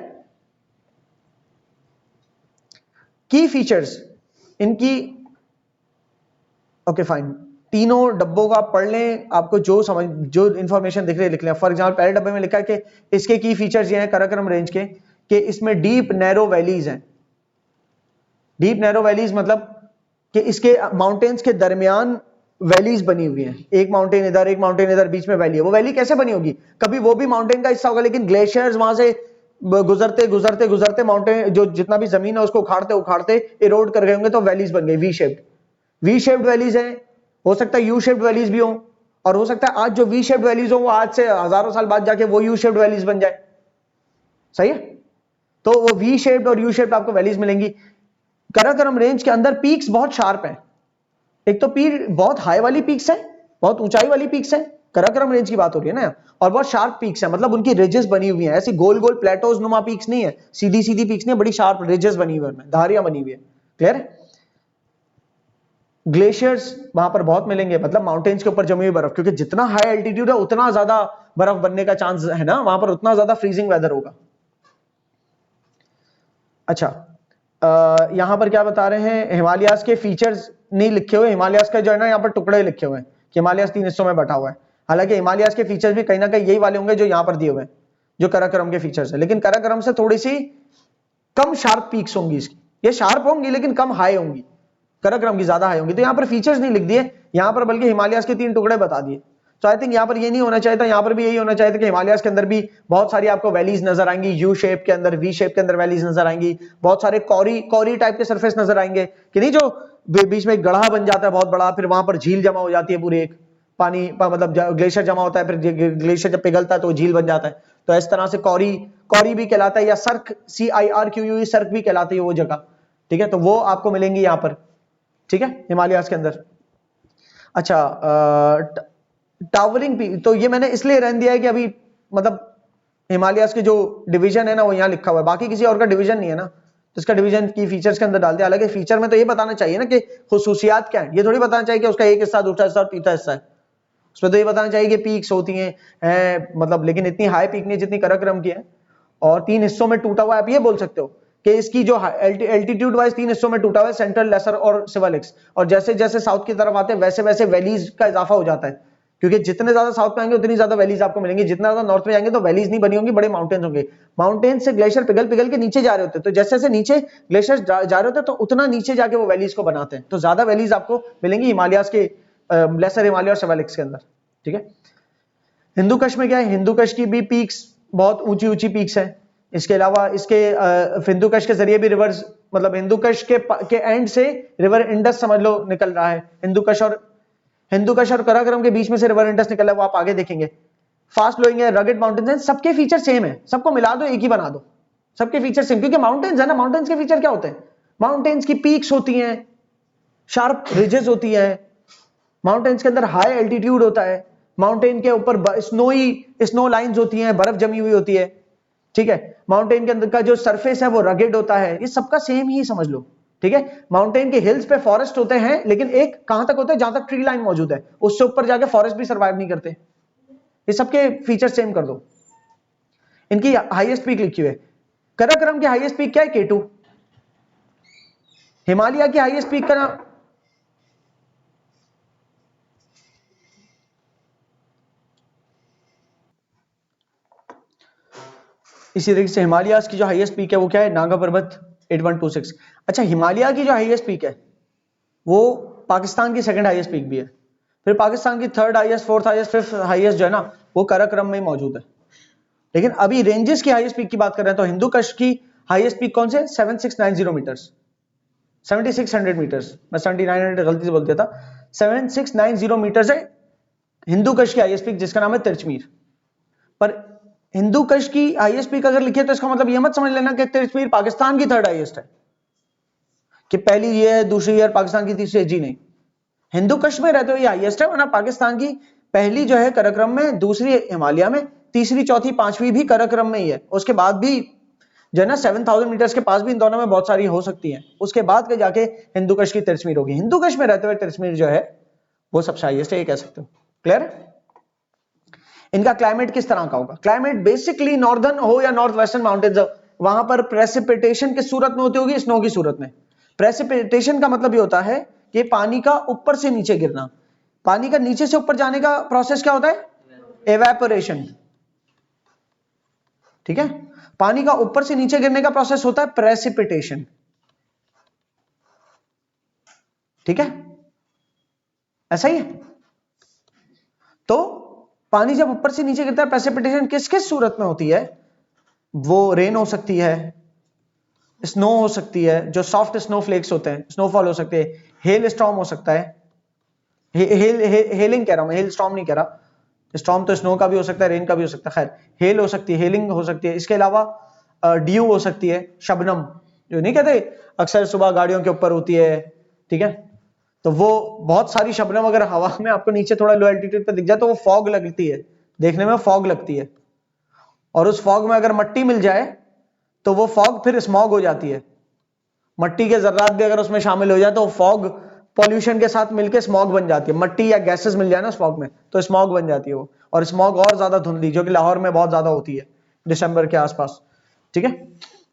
की फीचर्स इनकी, ओके फाइन, तीनों डब्बों का पढ़ लें, आपको जो समझ जो इंफॉर्मेशन दिख रही है लिख लें। फॉर एग्जांपल पहले डब्बे में लिखा है कि इसके की फीचर्स ये हैं कराकोरम रेंज के, कि इसमें डीप नैरो वैलीज हैं, डीप नैरो वैलीज मतलब कि इसके माउंटेन्स के दरमियान वैलीज बनी हुई हैं, एक माउंटेन इधर एक माउंटेन इधर, बीच में वैली है, वो वैली कैसे बनी होगी, कभी वो भी माउंटेन का हिस्सा होगा, लेकिन ग्लेशियर्स वहां से गुजरते गुजरते गुजरते माउंटेन जो जितना भी जमीन है उसको उखाड़ते उखाड़ते इरोड कर गए होंगे, तो वैलीज बन गई, वी शेप्ड वैलीज है, हो सकता है यू शेप्ड वैलीज भी हो, और हो सकता है आज जो वी शेप्ड वैलीज हो वो आज से हजारों साल बाद जाके वो यू शेप्ड वैलीज बन जाए, सही है। तो वो वी शेप्ड और यू शेप्ड आपको वैलीज मिलेंगी। कराकोरम रेंज के अंदर पीक्स बहुत शार्प है, एक तो पीक बहुत हाई वाली पीक्स है, बहुत ऊंचाई वाली पीक्स है, कराकोरम रेंज की बात हो रही है ना, और बहुत शार्प पीक्स है, मतलब उनकी रिजेस बनी हुई हैं, ऐसी गोल गोल प्लेटोज नुमा पीक्स नहीं है, सीधी सीधी पीक्स नहीं है, बड़ी शार्प रिजेस बनी हुई है, धारियां बनी हुई है, क्लियर है। ग्लेशियर्स वहां पर बहुत मिलेंगे, मतलब माउंटेन्स के ऊपर जमी हुई बर्फ, क्योंकि जितना हाई एल्टीट्यूड है उतना ज्यादा बर्फ बनने का चांस है ना, वहां पर उतना ज्यादा फ्रीजिंग वेदर होगा। अच्छा, यहां पर क्या बता रहे हैं, हिमालयास के फीचर्स नहीं लिखे हुए, हिमालयास का जो है ना यहाँ पर टुकड़े लिखे हुए हैं कि हिमालयास 3 हिस्सों में बटा हुआ है, हालांकि हिमालयास के फीचर्स भी कहीं ना कहीं यही वाले होंगे जो यहाँ पर दिए हुए हैं, जो कराकोरम के फीचर्स है, लेकिन कराकोरम से थोड़ी सी कम शार्प पीक्स होंगी इसकी, ये शार्प होंगी लेकिन कम हाई होंगी, कराकोरम की ज्यादा हाई होंगी, तो यहाँ पर फीचर्स नहीं लिख दिए यहाँ पर, बल्कि हिमालयास के 3 टुकड़े बता दिए। तो आई थिंक यहाँ पर ये नहीं होना चाहिए था, यहाँ पर भी यही होना चाहिए था कि हिमालयास के अंदर भी बहुत सारी आपको वैलीज नजर आएंगी, यू शेप के अंदर, वी शेप के अंदर वैलीज नजर आएंगी, बहुत सारे कौरी टाइप के सरफेस नजर आएंगे, कि नहीं जो बीच में एक गढ़ा बन जाता है बहुत बड़ा, फिर वहां पर झील जमा हो जाती है, पूरी एक पानी मतलब ग्लेशियर जमा होता है, फिर ग्लेशियर जब पिघलता है तो झील बन जाता है, तो इस तरह से कौरी भी कहलाता है, या सर्क CIRQUE सर्क भी कहलाती है वो जगह, ठीक है, तो वो आपको मिलेंगी यहाँ पर, ठीक है, हिमालयास के अंदर। अच्छा, टावरिंग भी, तो ये मैंने इसलिए रहने दिया है कि अभी मतलब हिमालयास के जो डिवीजन है ना वो यहाँ लिखा हुआ है, बाकी किसी और का डिवीजन नहीं है ना, तो इसका डिवीजन की फीचर्स के अंदर डाल दिया, हालांकि फीचर में तो ये बताना चाहिए ना कि खुसूसियात क्या है, ये थोड़ी बताना चाहिए कि उसका एक हिस्सा दूसरा हिस्सा और तीसरा हिस्सा है, उसमें तो ये बताना चाहिए कि पीक्स होती हैं मतलब, लेकिन इतनी हाई पीक नहीं जितनी काराकोरम की है, और 3 हिस्सों में टूटा हुआ है। आप ये बोल सकते हो कि इसकी जो एल्टीट्यूड वाइज 3 हिस्सों में टूटा हुआ है, सेंट्रल, लेसर और सिवालिक्स, और जैसे जैसे साउथ की तरफ आते हैं वैसे वैसे वैलीज का इजाफा हो जाता है, क्योंकि जितने ज्यादा साउथ में आएंगे उतनी ज्यादा वैलीज आपको मिलेंगी, जितना ज्यादा नॉर्थ में जाएंगे तो वैलीज नहीं बनी होंगी, बड़े माउंटेन्स होंगे। माउंटेन से ग्लेशियर पिघल पिघल के नीचे जा रहे होते हैं, तो जैसे जैसे नीचे ग्लेशियर जा रहे होते हैं तो उतना नीचे जाके वो वैलीज को बनाते हैं, तो ज्यादा वैलीज आपको मिलेंगी हिमालयाज के, लेसर हिमालय और सिवालिक्स के अंदर। ठीक है, हिंदू कश में क्या है, हिंदू कश की भी पीक्स बहुत ऊंची ऊंची पीक्स है। इसके अलावा इसके हिंदू कश के जरिए भी रिवर्स, मतलब हिंदू कश के एंड से रिवर इंडस समझ लो निकल रहा है। हिंदू कश और काराकोरम के बीच में से रिवर इंडस निकल रहा है, वो आप आगे देखेंगे। फास्ट फ्लोइंग है, रगेड माउंटेन्स है, सबके फीचर सेम है, सबको मिला दो एक ही बना दो, सबके फीचर सेम, क्योंकि माउंटेन्स है ना, माउंटेन्स के फीचर क्या होते हैं, माउंटेन्स की पीक्स होती हैं, शार्प रिजेस होती है, माउंटेन्स के अंदर हाई एल्टीट्यूड होता है, माउंटेन के ऊपर स्नो लाइंस होती हैं, बर्फ जमी हुई होती है। ठीक है, माउंटेन के अंदर का जो सरफेस है वो रगेड होता है, ये सबका सेम ही समझ लो। ठीक है, माउंटेन के हिल्स पे फॉरेस्ट होते हैं, लेकिन एक कहां तक होता है, जहां तक ट्री लाइन मौजूद है, उससे ऊपर जाके फॉरेस्ट भी सर्वाइव नहीं करते। ये सबके फीचर सेम कर दो। इनकी हाईएस्ट पीक लिखी हुई है, काराकोरम की हाईएस्ट पीक क्या है, K2। हिमालय की हाईएस्ट पीक का नाम, इसी तरीके से हिमालय की जो हाईएस्ट पीक है वो क्या है, नागा पर्वत 8126। अच्छा, हिमालय की जो हाईएस्ट पीक है वो पाकिस्तान की सेकंड हाईएस्ट पीक भी है, फिर पाकिस्तान की third highest, fourth highest, fifth highest जो है ना वो काराकोरम में मौजूद है। लेकिन अभी रेंजेस की हाईएस्ट पीक की बात कर रहे हैं, तो हिंदू कश की हाईएस्ट पीक कौन से, 7690 मीटर्स, 7600 मीटर्स, मैं 7900 गलती से बोल दिया था, 7690 मीटर्स है हिंदू कश की हाईएस्ट पीक, जिसका नाम है तिरचमीर। पर हिंदू कश की हाईएस्ट पीक अगर लिखी है तो इसका मतलब ये मत समझ लेना कि तिरचमीर पाकिस्तान की थर्ड हाईएस्ट है, कि पहली ये है, दूसरी ये, पाकिस्तान की तीसरी है, जी नहीं। हिंदू कश में रहते हुए ये हाईएस्ट है, वरना पाकिस्तान की पहली जो है काराकोरम में, दूसरी हिमालय में, तीसरी चौथी पांचवी भी काराकोरम में ही है। उसके बाद भी जो है ना 7000 मीटर्स के पास भी इन दोनों में बहुत सारी हो सकती हैं, उसके बाद के जाके हिंदू कश की तिरचमीर होगी। हिंदू कश में रहते हुए तिरचमीर जो है वो सबसे हाईएस्ट है, ये कह सकते हो। क्लियर? इनका क्लाइमेट किस तरह का होगा, क्लाइमेट बेसिकली नॉर्दर्न हो या नॉर्थ वेस्टर्न माउंटेन्स, वहां पर प्रेसिपिटेशन किस सूरत में होती होगी, स्नो की सूरत में। प्रेसिपिटेशन का मतलब ये होता है कि पानी का ऊपर से नीचे गिरना, पानी का नीचे से ऊपर जाने का प्रोसेस क्या होता है, एवेपोरेशन। ठीक है, पानी का ऊपर से नीचे गिरने का प्रोसेस होता है प्रेसिपिटेशन। ठीक है, ऐसा ही है। तो पानी जब ऊपर से नीचे गिरता है, प्रेसिपिटेशन किस किस सूरत में होती है, वो रेन हो सकती है, स्नो हो सकती है, जो सॉफ्ट स्नो फ्लेक्स होते हैं, स्नोफॉल हो सकते हैं, हेल स्टॉर्म हो सकता है, हेलिंग कह रहा हूं मैं, हेल स्टॉर्म नहीं कह रहा, स्टॉर्म तो स्नो का भी हो सकता है, रेन का भी हो सकता है, खैर हेल हो सकती है, हेलिंग हो सकती है। इसके अलावा ड्यू हो सकती है, शबनम जो नहीं कहते अक्सर सुबह गाड़ियों के ऊपर होती है। ठीक है, तो वो बहुत सारी शबनम अगर हवा में आपको नीचे थोड़ा लो एल्टीट्यूड पे दिख जाए तो वो फॉग लगती है, देखने में फॉग लगती है, और उस फॉग में अगर मट्टी मिल जाए तो वो फॉग फिर स्मॉग हो जाती है। मट्टी के जर्रात भी अगर उसमें शामिल हो जाए तो फॉग पॉल्यूशन के साथ मिलकर स्मॉग बन जाती है। मट्टी या गैसेस मिल जाए ना स्मॉग में तो स्मॉग बन जाती है वो, और स्मॉग और ज्यादा धुंधली, जो कि लाहौर में बहुत ज्यादा होती है दिसंबर के आसपास। ठीक है,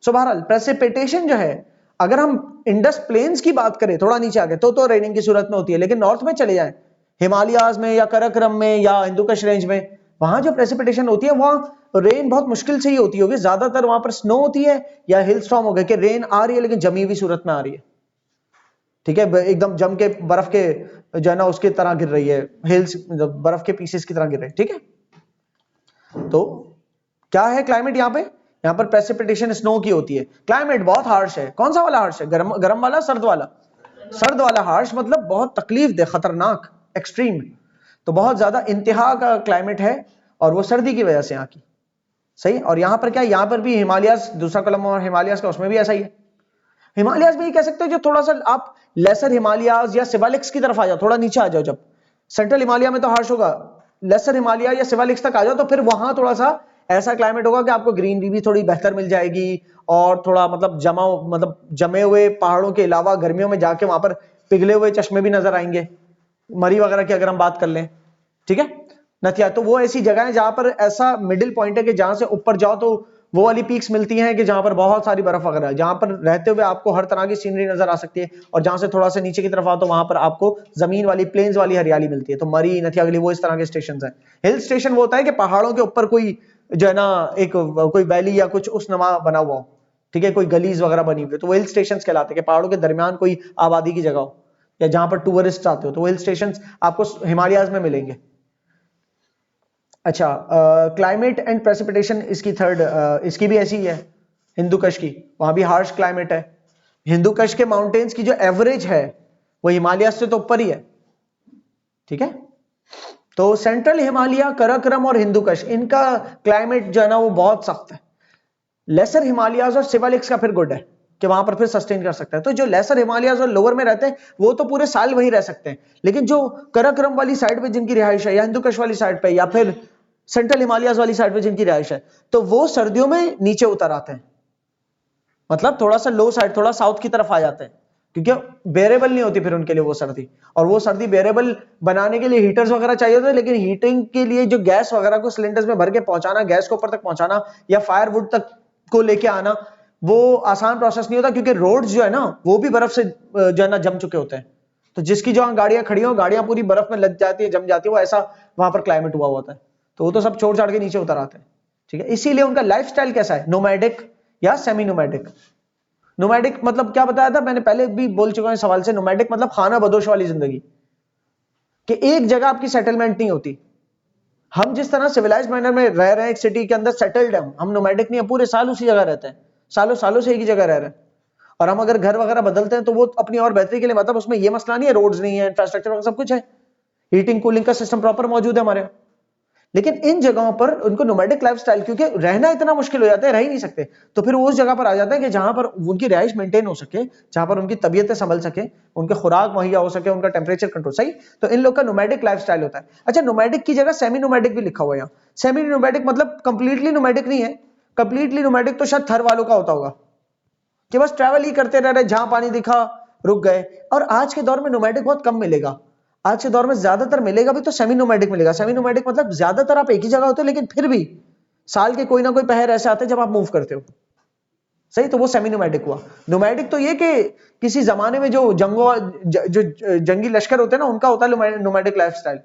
सो बहरहाल प्रेसिपिटेशन जो है, अगर हम इंडस प्लेन्स की बात करें थोड़ा नीचे आगे तो रेनिंग की सूरत में होती है, लेकिन नॉर्थ में चले जाए, हिमालयाज में या काराकोरम में या हिंदू कश रेंज में, वहां जो प्रेसिपिटेशन होती है वहां रेन बहुत मुश्किल से ही होती होगी, ज्यादातर वहां पर स्नो होती है या हिल स्टॉर्म हो गए कि रेन आ रही है लेकिन जमी हुई सूरत में आ रही है। ठीक है, एकदम जम के बर्फ के जो है ना उसकी तरह गिर रही है, हिल्स बर्फ के पीसेस की तरह गिर रही है। ठीक है, तो क्या है क्लाइमेट यहाँ पे, यहाँ पर प्रेसिपिटेशन स्नो की होती है। क्लाइमेट बहुत हार्श है, कौन सा वाला हार्श है, गर्म वाला, सर्द वाला? सर्द वाला हार्श मतलब बहुत तकलीफ दे, खतरनाक, एक्सट्रीम, तो बहुत ज्यादा इंतहा का क्लाइमेट है, और वो सर्दी की वजह से यहाँ की। सही, और यहाँ पर क्या, यहाँ पर भी हिमालयास, दूसरा कलम और हिमालयास का, उसमें भी ऐसा ही है। हिमालयास में ये कह सकते हो जो थोड़ा सा आप लेसर हिमालयास या सिवालिक्स की तरफ आ जाओ, थोड़ा नीचे आ जाओ, जब सेंट्रल हिमालय में तो हार्श होगा, लेसर हिमालय या सिवालिक्स तक आ जाओ तो फिर वहां थोड़ा सा ऐसा क्लाइमेट होगा कि आपको ग्रीनरी भी थोड़ी बेहतर मिल जाएगी, और थोड़ा मतलब जमे हुए पहाड़ों के अलावा गर्मियों में जाके वहां पर पिघले हुए चश्मे भी नजर आएंगे, मरी वगैरह की अगर हम बात कर लें। ठीक है। नथिया तो वो ऐसी जगह है जहां पर ऐसा मिडिल पॉइंट है कि जहां से ऊपर जाओ तो वो वाली पीक्स मिलती हैं कि जहां पर बहुत सारी बर्फ वगैरह है, जहां पर रहते हुए आपको हर तरह की सीनरी नजर आ सकती है, और जहां से थोड़ा सा नीचे की तरफ आओ तो वहां पर आपको जमीन वाली प्लेन्स वाली हरियाली मिलती है। तो मरी, नथियागली वो इस तरह के स्टेशन है। हिल स्टेशन वो होता है कि पहाड़ों के ऊपर कोई जो है ना एक कोई वैली या कुछ उस नमा बना हुआ हो, ठीक है, कोई गलीज वगैरह बनी हुई, तो वो हिल स्टेशन कहलाते हैं कि पहाड़ों के दरमियान कोई आबादी की जगह हो या जहां पर टूरिस्ट आते हो, तो वो हिल स्टेशन आपको हिमालयाज में मिलेंगे। अच्छा, क्लाइमेट एंड प्रेसिपिटेशन इसकी थर्ड, इसकी भी ऐसी ही है हिंदू कश की, वहां भी हार्श क्लाइमेट है। हिंदू कश के माउंटेन्स की जो एवरेज है वो हिमालय से तो ऊपर ही है, ठीक है। तो सेंट्रल हिमालय, कराकोरम और हिंदू कश, इनका क्लाइमेट जो है ना वो बहुत सख्त है। लेसर हिमालयाज और सिवालिक्स का फिर गुड है कि वहां पर फिर सस्टेन कर सकता है। तो जो लेसर हिमालयाज और लोअर में रहते हैं वो तो पूरे साल वहीं रह सकते हैं, लेकिन जो कराकोरम वाली साइड पे जिनकी रिहाइश है, या हिंदू कश वाली साइड पे, या फिर सेंट्रल हिमालयाज वाली साइड पे जिनकी रिहाइश है, तो वो सर्दियों में नीचे उतर आते हैं, मतलब थोड़ा सा लो साइड, थोड़ा साउथ की तरफ आ जाते हैं, क्योंकि बेरेबल नहीं होती फिर उनके लिए वो सर्दी। और वो सर्दी बेरेबल बनाने के लिए हीटर्स वगैरह चाहिए होते हैं, लेकिन हीटिंग के लिए जो गैस वगैरह को सिलेंडर्स में भर के पहुंचाना, गैस को ऊपर तक पहुंचाना या फायरवुड तक को लेके आना, वो आसान प्रोसेस नहीं होता, क्योंकि रोड्स जो है ना वो भी बर्फ से जो है ना जम चुके होते हैं। तो जिसकी जहां गाड़ियां खड़ी हो, गाड़ियां पूरी बर्फ में लग जाती है, जम जाती है, वो ऐसा वहां पर क्लाइमेट हुआ होता है। तो वो तो सब छोड़ छाड़ के नीचे उतर आते हैं, ठीक है। इसीलिए उनका लाइफस्टाइल कैसा है, नोमैडिक या सेमी नोमैडिक। नोमैडिक मतलब क्या बताया था मैंने, पहले भी बोल चुका हूं सवाल से। नोमैडिक मतलब खाना बदोश वाली जिंदगी, कि एक जगह आपकी सेटलमेंट नहीं होती। हम जिस तरह सिविलाइज्ड मैनर में रह रहे हैं एक सिटी के अंदर सेटल्ड है, हम नोमैडिक नहीं है, पूरे साल उसी जगह रहते हैं, सालों सालों से एक ही जगह रह रहे हैं। और हम अगर घर वगैरह बदलते हैं तो वो अपनी और बेहतरी के लिए, मतलब उसमें ये मसला नहीं है, रोड्स नहीं है, इंफ्रास्ट्रक्चर सब कुछ है, हीटिंग कूलिंग का सिस्टम प्रॉपर मौजूद है हमारे। लेकिन इन जगहों पर उनको नोमैडिक लाइफस्टाइल, क्योंकि रहना इतना मुश्किल हो जाता है, रह ही नहीं सकते, तो फिर वो उस जगह पर आ जाते हैं कि जहां पर उनकी रिहाइश मेंटेन हो सके, जहां पर उनकी तबीयतें संभल सके, उनके खुराक मुहैया हो सके, उनका टेम्परेचर कंट्रोल सही। तो इन लोग का नोमैडिक लाइफस्टाइल होता है। अच्छा, नोमैडिक की जगह सेमी नोमैडिक भी लिखा हुआ है यहाँ। सेमी नोमैडिक मतलब कंप्लीटली नोमैडिक नहीं है। कंप्लीटली नोमैडिक तो शायद थर वालों का होता होगा कि बस ट्रैवल ही करते रह रहे, जहां पानी दिखा रुक गए। और आज के दौर में नोमैडिक बहुत कम मिलेगा। आज के दौर में ज्यादातर मिलेगा भी तो सेमी नोमैडिक मिलेगा। सेमी नोमैडिक मतलब ज्यादातर आप एक ही जगह होते हो, लेकिन फिर भी साल के कोई ना कोई पहर ऐसे आते हैं जब आप मूव करते हो, सही। तो वो सेमी नोमैडिक हुआ। नोमैडिक तो ये कि किसी जमाने में जो जंगी लश्कर होते हैं ना, उनका होता है नोमैडिक लाइफस्टाइल,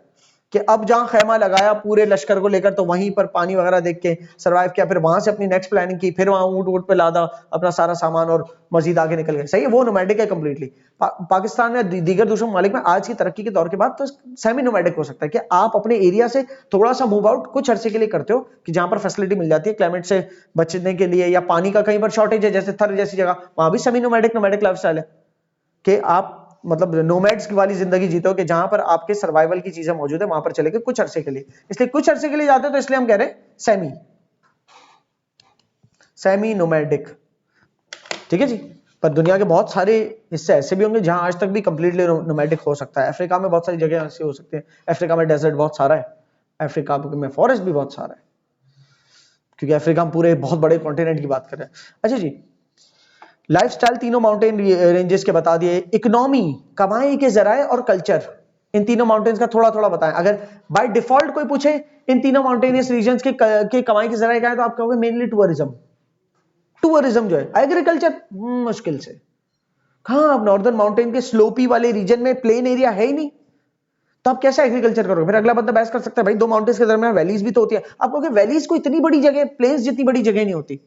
कि अब जहां खैमा लगाया पूरे लश्कर को लेकर, तो वहीं पर पानी वगैरह देख के सरवाइव किया, फिर वहां से अपनी नेक्स्ट प्लानिंग की, फिर वहां ऊंट ऊंट पे लादा अपना सारा सामान और मजीद आगे निकल गए, सही है। वो नोमैडिक है कंप्लीटली। पाकिस्तान या दीगर दूसरे ममालिक में आज की तरक्की के दौर के बाद तो सेमी नोमैडिक हो सकता है कि आप अपने एरिया से थोड़ा सा मूव आउट कुछ अरसे के लिए करते हो, कि जहां पर फैसिलिटी मिल जाती है क्लाइमेट से बचने के लिए, या पानी का कहीं पर शॉर्टेज है जैसे थर जैसी जगह, वहां भी सेमी नोमैडिक लाइफस्टाइल है कि आप मतलब नोमैड्स वाली जिंदगी जीते हो, कि जहां पर आपके सर्वाइवल की चीजें मौजूद है, वहां पर चले गए कुछ अरसे के लिए। इसलिए कुछ अरसे के लिए जाते हो, तो इसलिए हम कह रहे हैं सेमी नोमैडिक, ठीक है जी। पर दुनिया के बहुत सारे हिस्से ऐसे भी होंगे जहां आज तक भी कंप्लीटली नोमैडिक हो सकता है। अफ्रीका में बहुत सारी जगह ऐसी हो सकती है। अफ्रीका में डेजर्ट बहुत सारा है, अफ्रीका में फॉरेस्ट भी बहुत सारा है, क्योंकि अफ्रीका में पूरे बहुत बड़े कॉन्टिनेंट की बात कर रहे हैं। अच्छा जी, लाइफस्टाइल तीनों माउंटेन रेंजेस के बता दिए। इकोनॉमी, कमाई के जराए और कल्चर, इन तीनों माउंटेन्स का थोड़ा थोड़ा बताएं। अगर बाय डिफॉल्ट कोई पूछे इन तीनों माउंटेनियस रीजन्स के कमाई के जराए क्या है, तो आप कहोगे मेनली टूरिज्म। टूरिज्म जो है, एग्रीकल्चर मुश्किल से। कहां, आप नॉर्दर्न माउंटेन के स्लोपी वाले रीजन में प्लेन एरिया है ही नहीं, तो आप कैसे एग्रीकल्चर करोगे। फिर अगला बंदा बहस कर सकता है, भाई दो माउंटेन्स के दरमियान वैलीज भी तो होती है। आप कहोगे वैलीज को इतनी बड़ी जगह, प्लेन्स जितनी बड़ी जगह नहीं होती,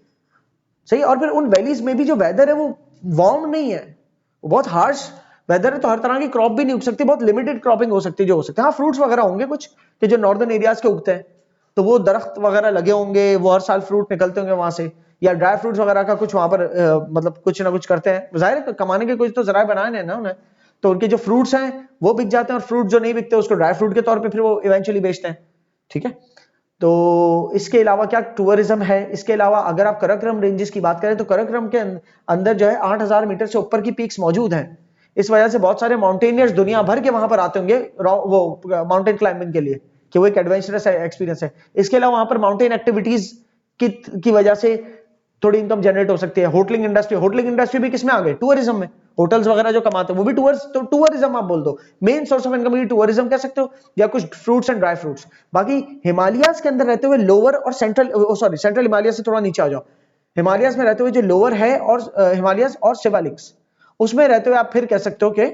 सही। और फिर उन वैलीज में भी जो वेदर है वो वार्म नहीं है, वो बहुत हार्श वेदर है, तो हर तरह की क्रॉप भी नहीं उग सकती, बहुत लिमिटेड क्रॉपिंग हो सकती है जो हो सकती है। हाँ, फ्रूट्स वगैरह होंगे कुछ कि जो नॉर्दर्न एरियाज के उगते हैं, तो वो दरख्त वगैरह लगे होंगे, वो हर साल फ्रूट निकलते होंगे वहां से, या ड्राई फ्रूट्स वगैरह का कुछ वहां पर मतलब कुछ ना कुछ करते हैं। जाहिर है कमाने के कुछ तो जराए बनाए हैं ना उन्हें, तो उनके जो फ्रूट्स हैं वो बिक जाते हैं, और फ्रूट जो नहीं बिकते उसको ड्राई फ्रूट के तौर पर फिर वो इवेंचुअली बेचते हैं, ठीक है। तो इसके अलावा क्या टूरिज्म है। इसके अलावा अगर आप कराकोरम रेंजेस की बात करें, तो कराकोरम के अंदर जो है 8000 मीटर से ऊपर की पीक्स मौजूद हैं। इस वजह से बहुत सारे माउंटेनियर्स दुनिया भर के वहां पर आते होंगे वो माउंटेन क्लाइंबिंग के लिए, कि वो एक एडवेंचरस एक्सपीरियंस है। इसके अलावा वहां पर माउंटेन एक्टिविटीज की वजह से थोड़ी इनकम जनरेट हो सकती है। होटलिंग इंडस्ट्री भी किसमें आ गई, टूरिज्म में। होटल्स वगैरह जो कमाते हैं वो भी टूरिज्म आप बोल दो, main source of income tourism कह सकते हो, या कुछ फ्रूट्स एंड ड्राई फ्रूट्स। बाकी हिमालयाज के अंदर रहते हुए लोअर और सेंट्रल हिमालय से थोड़ा नीचे आ जाओ, हिमालयाज में रहते हुए जो लोअर है और हिमालयाज और शिवालिक्स, उसमें रहते हुए आप फिर कह सकते हो कि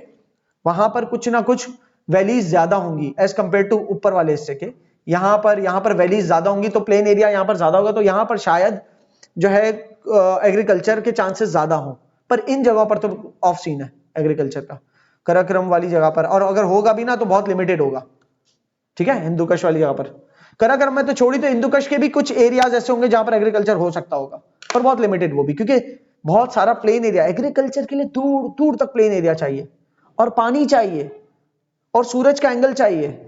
वहां पर कुछ ना कुछ वैलीज ज्यादा होंगी एज कंपेयर टू ऊपर वाले हिस्से के। यहाँ पर वैलीज ज्यादा होंगी तो प्लेन एरिया यहाँ पर ज्यादा होगा, तो यहाँ पर शायद जो है एग्रीकल्चर के चांसेस ज्यादा हो, पर इन जगहों पर तो ऑफ सीन है एग्रीकल्चर का, कराक्रम वाली जगह पर, और अगर होगा भी ना तो बहुत लिमिटेड होगा, ठीक है, हिंदू कश वाली जगह पर। कराक्रम में तो छोड़ी, तो हिंदू कश के भी कुछ एरियाज ऐसे होंगे जहां पर एग्रीकल्चर हो सकता होगा, पर बहुत लिमिटेड वो भी, क्योंकि बहुत सारा प्लेन एरिया, एग्रीकल्चर के लिए दूर दूर तक प्लेन एरिया चाहिए, और पानी चाहिए, और सूरज का एंगल चाहिए,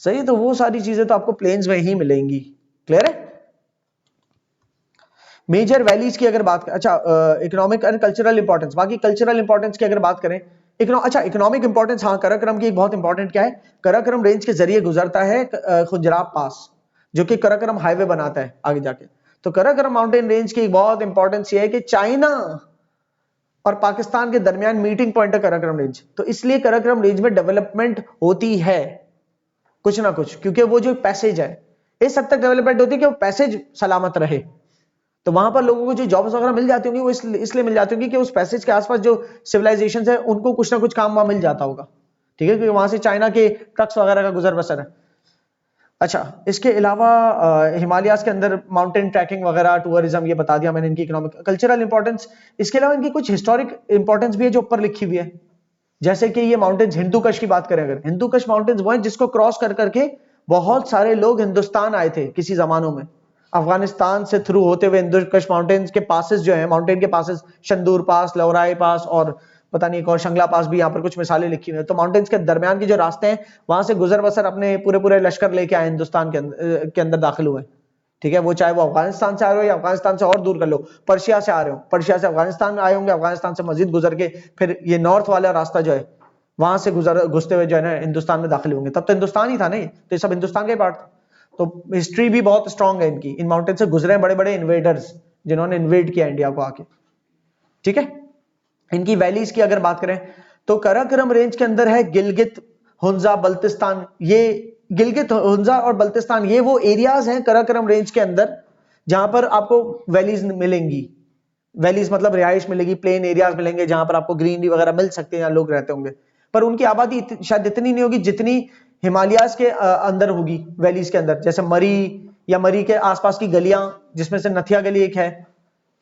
सही, तो वो सारी चीजें तो आपको प्लेन्स में ही मिलेंगी। क्लियर है? मेजर वैलीज की अगर बात करें, अच्छा इकोनॉमिक एंड कल्चरल इंपॉर्टेंस, बाकी कल्चरल इंपॉर्टेंस की अगर बात करें, अच्छा इकोनॉमिक इंपॉर्टेंस, हाँ कराक्रम की एक बहुत इंपॉर्टेंट क्या है, कराक्रम रेंज के जरिए गुजरता है खुजराब पास, जो कि कराक्रम हाईवे बनाता है आगे जाके। तो कराक्रम माउंटेन रेंज की एक बहुत इंपॉर्टेंस ये है कि चाइना और पाकिस्तान के दरमियान मीटिंग पॉइंट है कराक्रम रेंज, तो इसलिए कराक्रम रेंज में डेवलपमेंट होती है कुछ ना कुछ, क्योंकि वो जो पैसेज है इस हद तक डेवलपमेंट होती है कि वो पैसेज सलामत रहे, तो वहां पर लोगों को जो जॉब्स वगैरह मिल जाती होंगी वो इसलिए मिल जाती होंगी कि उस पैसेज के आसपास जो सिविलाइजेशन है उनको कुछ ना कुछ काम वहां मिल जाता होगा, ठीक है, क्योंकि वहां से चाइना के ट्रक्स वगैरह का गुजर बसर है। अच्छा, इसके अलावा हिमालयाज के अंदर माउंटेन ट्रैकिंग वगैरह, टूरिज्म, ये बता दिया मैंने इनकी इकोनॉमिक कल्चरल इंपॉर्टेंस। इसके अलावा इनकी कुछ हिस्टोरिक इंपॉर्टेंस भी है जो ऊपर लिखी हुई है, जैसे कि ये माउंटेन्स, हिंदू कश की बात करें अगर, हिंदू कश माउंटेन्स वो हैं जिसको क्रॉस कर करके बहुत सारे लोग हिंदुस्तान आए थे किसी जमानों में, अफगानिस्तान से थ्रू होते हुए हिंदू कश माउंटेन्स के पासेस जो है, माउंटेन के पासेस, शंदूर पास, लौराई पास, और पता नहीं एक और शंगला पास भी यहाँ पर कुछ मिसालें लिखी हुई है। तो माउंटेन्स के दरमियान के जो रास्ते हैं वहां से गुजर बसर अपने पूरे पूरे लश्कर लेके आए, हिंदुस्तान के अंदर दाखिल हुए, ठीक है, वो चाहे वो अफगानिस्तान से आ रहे हो या अफगानिस्तान से और दूर कर लो, पर्शिया से आ रहे हो, पर्शिया से अफगानिस्तान आए होंगे, अफगानिस्तान से मस्जिद गुजर के फिर ये नॉर्थ वाला रास्ता जो है वहां से घुसते हुए जो है ना हिंदुस्तान में दाखिल होंगे, तब तो हिंदुस्तान ही था नहीं, तो ये सब हिंदुस्तान का ही पार्ट था। तो हिस्ट्री भी बहुत स्ट्रांग है इनकी, इन माउंटेन से गुजरे बड़े बड़े इन्वेडर्स जिन्होंने इन्वेड किया इंडिया को आके, ठीक है। इनकी वैलीज की अगर बात करें तो कराकोरम रेंज के अंदर है गिलगित, हुंजा, बल्तिस्तान, ये गिलगित, हुंजा और बल्तिस्तान ये वो एरियाज हैं कराकोरम रेंज के अंदर जहां पर आपको वैलीज मिलेंगी, वैलीज मतलब रिहाइश मिलेगी, प्लेन एरियाज मिलेंगे जहां पर आपको ग्रीनरी वगैरह मिल सकते हैं, लोग रहते होंगे, पर उनकी आबादी शायद इतनी नहीं होगी जितनी हिमालयाज के अंदर होगी, वैलीज के अंदर, जैसे मरी या मरी के आसपास की गलियां जिसमें से नथिया गली एक है,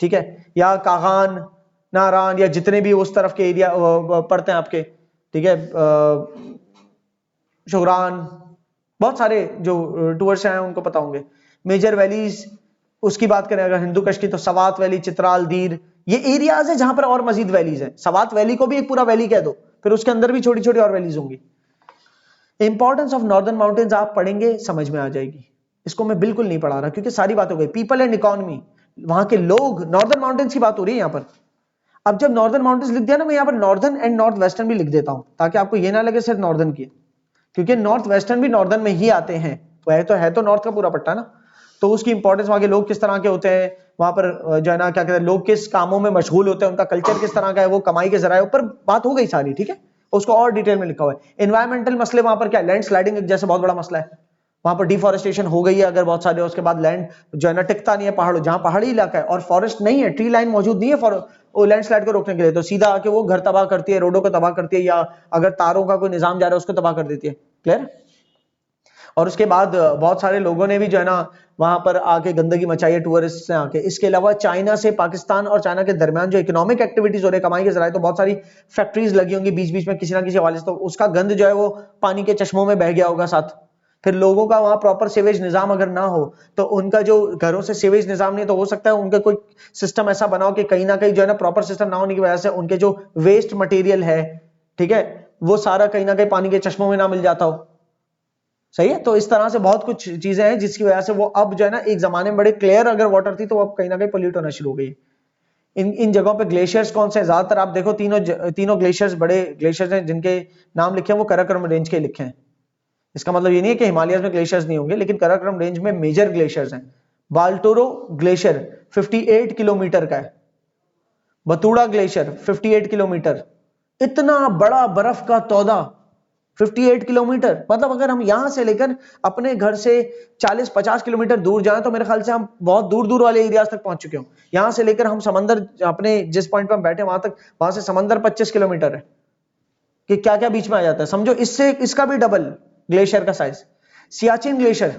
ठीक है, या कागान, नारान, या जितने भी उस तरफ के एरिया पड़ते हैं आपके, ठीक है, शुगरान, बहुत सारे जो टूर्स हैं उनको पता होंगे। मेजर वैलीज उसकी बात करें अगर हिंदू कश की, तो सवात वैली, चित्राल, दीर, ये एरियाज है जहां पर और मजीद वैलीज है। सवात वैली को भी एक पूरा वैली कह दो, फिर उसके अंदर भी छोटी छोटी और वैलीज होंगी। इंपॉर्टेंस ऑफ नॉर्दर्न माउंटेन्स आप पढ़ेंगे समझ में आ जाएगी, इसको मैं बिल्कुल नहीं पढ़ा रहा क्योंकि सारी बात हो गई, पीपल एंड इकोनॉमी, वहां के लोग, नॉर्दर्न माउंटेन्स की बात हो रही है यहाँ पर। अब जब नॉर्दर्न माउंटेन्स लिख दिया ना, मैं यहाँ पर नॉर्दर्न एंड नॉर्थ वेस्टर्न भी लिख देता हूं ताकि आपको ये ना लगे सिर्फ नॉर्दर्न की, क्योंकि नॉर्थ वेस्टर्न भी नॉर्दर्न में ही आते हैं, वो है तो नॉर्थ का पूरा पट्टा ना, तो उसकी इंपॉर्टेंस, वहां के लोग किस तरह के होते हैं, वहां पर जो है ना क्या कहते हैं, लोग किस कामों में मशगूल होते हैं, उनका कल्चर किस तरह का है, वो कमाई के जराए ऊपर बात हो गई सारी, ठीक है, उसको और डिटेल में लिखा हुआ है। एनवायरमेंटल मसले वहां पर क्या, लैंड स्लाइडिंग एक जैसे बहुत बड़ा मसला है, वहां पर डिफॉरेस्टेशन हो गई है अगर बहुत सारे, उसके बाद लैंड जो है ना टिकता नहीं है, पहाड़ों, जहां पहाड़ी इलाका है और फॉरेस्ट नहीं है, ट्री लाइन मौजूद नहीं है वो लैंडस्लाइड को रोकने के लिए, तो सीधा आके वो घर तबाह करती है, रोडों को तबाह करती है, या अगर तारों का कोई निजाम जा रहा है उसको तबाह कर देती है। क्लियर? और उसके बाद बहुत सारे लोगों ने भी जो है ना वहां पर आके गंदगी मचाई है टूरिस्ट से आके। इसके अलावा चाइना से, पाकिस्तान और चाइना के दरमियान जो इकोनॉमिक एक्टिविटीज हो रही है, कमाई के जराए, तो बहुत सारी फैक्ट्रीज लगी होंगी बीच बीच में किसी ना किसी हवाले से, तो उसका गंद जो है वो पानी के चश्मों में बह गया होगा साथ। फिर लोगों का वहां प्रॉपर सीवेज निजाम अगर ना हो, तो उनका जो घरों से सीवेज निजाम नहीं, तो हो सकता है उनका कोई सिस्टम ऐसा बनाओ कि कहीं ना कहीं जो है ना प्रॉपर सिस्टम ना होने की वजह से उनके जो वेस्ट मटेरियल है, ठीक है, वो सारा कहीं ना कहीं पानी के चश्मों में ना मिल जाता हो। सही है, तो इस तरह से बहुत कुछ चीजें हैं जिसकी वजह से वो अब जो है ना, एक जमाने में बड़े क्लियर अगर वाटर थी तो अब कहीं ना कहीं पोल्यूट होना शुरू हो गई। इन जगहों पे ग्लेशियर्स कौन से, ज्यादातर आप देखो तीनों ग्लेशियर्स, बड़े ग्लेशियर्स हैं जिनके नाम लिखे हैं वो कराकोरम रेंज के लिखे हैं। इसका मतलब ये नहीं है कि हिमालय में ग्लेशियर्स नहीं होंगे, लेकिन कराकोरम रेंज में मेजर ग्लेशियर्स हैं। बाल्टोरो ग्लेशियर 58 किलोमीटर का है, बतूड़ा ग्लेशियर 58 किलोमीटर, इतना बड़ा बर्फ का तौदा 58 किलोमीटर, मतलब अगर हम यहां से लेकर अपने घर से 40-50 किलोमीटर दूर जाएं तो मेरे ख्याल से हम बहुत दूर दूर वाले एरियाज तक पहुंच चुके हो। यहां से लेकर हम समंदर, अपने जिस पॉइंट पे हम बैठे वहां तक, वहां से समंदर 25 किलोमीटर है, कि क्या क्या बीच में आ जाता है, समझो इससे इसका भी डबल ग्लेशियर का साइज। सियाचिन ग्लेशियर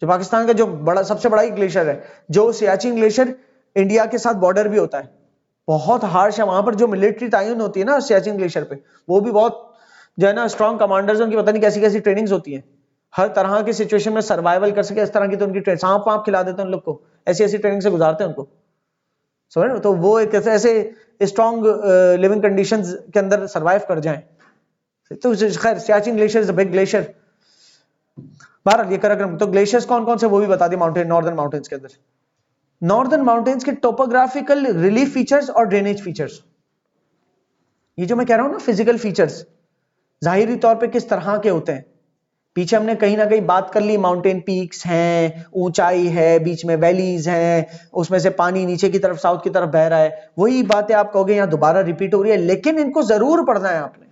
जो पाकिस्तान का जो बड़ा सबसे बड़ा ही ग्लेशियर है, जो सियाचिन ग्लेशियर इंडिया के साथ बॉर्डर भी होता है, बहुत हार्श है वहां पर, जो मिलिट्री तायुन होती है ना सियाचिन ग्लेशियर पे, वो भी बहुत जो है ना स्ट्रॉन्ग कमांडर्स, उनकी पता नहीं कैसी कैसी ट्रेनिंग्स होती है, हर तरह की सिचुएशन में सर्वाइवल कर सके इस तरह की, तो उनकी सांप वाप खिला देते हैं उन लोग को, ऐसी ऐसी ट्रेनिंग से गुजारते हैं उनको, समझ रहे हो? तो वो एक ऐसे स्ट्रॉन्ग लिविंग कंडीशंस के अंदर सर्वाइव कर जाएं। तो खैर Siachen glacier is a big glacier. बहरहाल ये कार्यक्रम, तो ग्लेशियर्स कौन कौन से वो भी बता दिए माउंटेन, नॉर्दर्न माउंटेन्स के अंदर। नॉर्दर्न माउंटेन्स के टोपोग्राफिकल रिलीफ फीचर्स और ड्रेनेज फीचर्स, ये जो मैं कह रहा हूं ना फिजिकल फीचर्स, जाहिरी तौर पे किस तरह के होते हैं, पीछे हमने कहीं ना कहीं बात कर ली, माउंटेन पीक्स हैं, ऊंचाई है, बीच में वैलीज हैं, उसमें से पानी नीचे की तरफ साउथ की तरफ बह रहा है, वही बातें आप कहोगे यहां दोबारा रिपीट हो रही है, लेकिन इनको जरूर पढ़ना है आपने,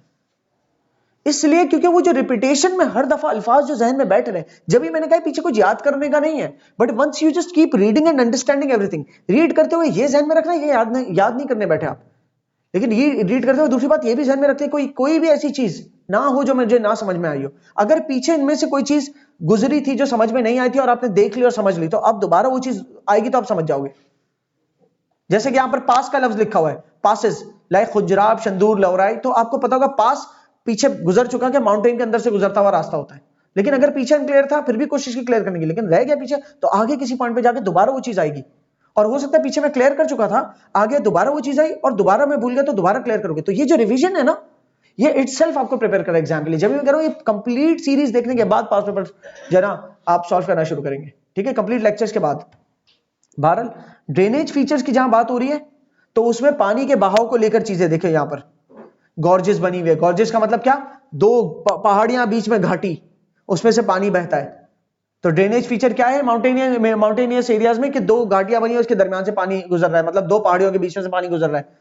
इसलिए क्योंकि वो जो रिपीटेशन में हर दफा अल्फाज जो जहन में बैठ रहे हैं, जब भी मैंने कहा पीछे कुछ याद करने का नहीं है, but once you just keep reading and understanding everything, read करते हुए ये जहन में रखना, ये याद नहीं करने बैठे आप, लेकिन ये रीड करते हुए दूसरी बात ये भी ध्यान में रखते हैं, कोई भी ऐसी चीज ना हो जो मुझे ना समझ में आई हो, अगर पीछे इनमें से कोई चीज गुजरी थी जो समझ में नहीं आई थी और आपने देख ली और समझ ली, तो अब दोबारा वो चीज आएगी तो आप समझ जाओगे। जैसे कि यहां पर पास का लफ्ज लिखा हुआ है, पासेस लाइक खुजराब, शंदूर, लवराई, तो आपको पता होगा पास पीछे गुजर चुका कि माउंटेन के अंदर से गुजरता हुआ रास्ता होता है, लेकिन अगर पीछे क्लियर था फिर भी कोशिश की क्लियर करने की, लेकिन रह गया पीछे, तो आगे किसी पॉइंट पे जाके दोबारा वो चीज आएगी, और हो सकता है पीछे मैं क्लियर कर चुका था, आगे दोबारा वो चीज आई और दोबारा मैं भूल गया तो दोबारा क्लियर करोगे, तो ये जो रिवीजन है ना, ये इटसेल्फ आपको प्रिपेयर करेगा एग्जाम के लिए। जब मैं कह रहा हूं ये कंप्लीट सीरीज देखने के बाद पास पेपर जरा आप सॉल्व करना शुरू करेंगे, ठीक है, कंप्लीट लेक्चर्स के बाद। बहरहाल ड्रेनेज फीचर्स की जहां बात हो रही है, तो उसमें पानी के बहाव को लेकर चीजें देखें, यहां पर गॉर्जेस बनी हुई है, गॉर्जेस का मतलब क्या, दो पहाड़ियां बीच में घाटी, उसमें से पानी बहता है, तो ड्रेनेज फीचर क्या है माउंटेनियस एरियाज में, कि दो घाटियां बनी है उसके दरमियान से पानी गुजर रहा है, मतलब दो पहाड़ियों के बीच में से पानी गुजर रहा है।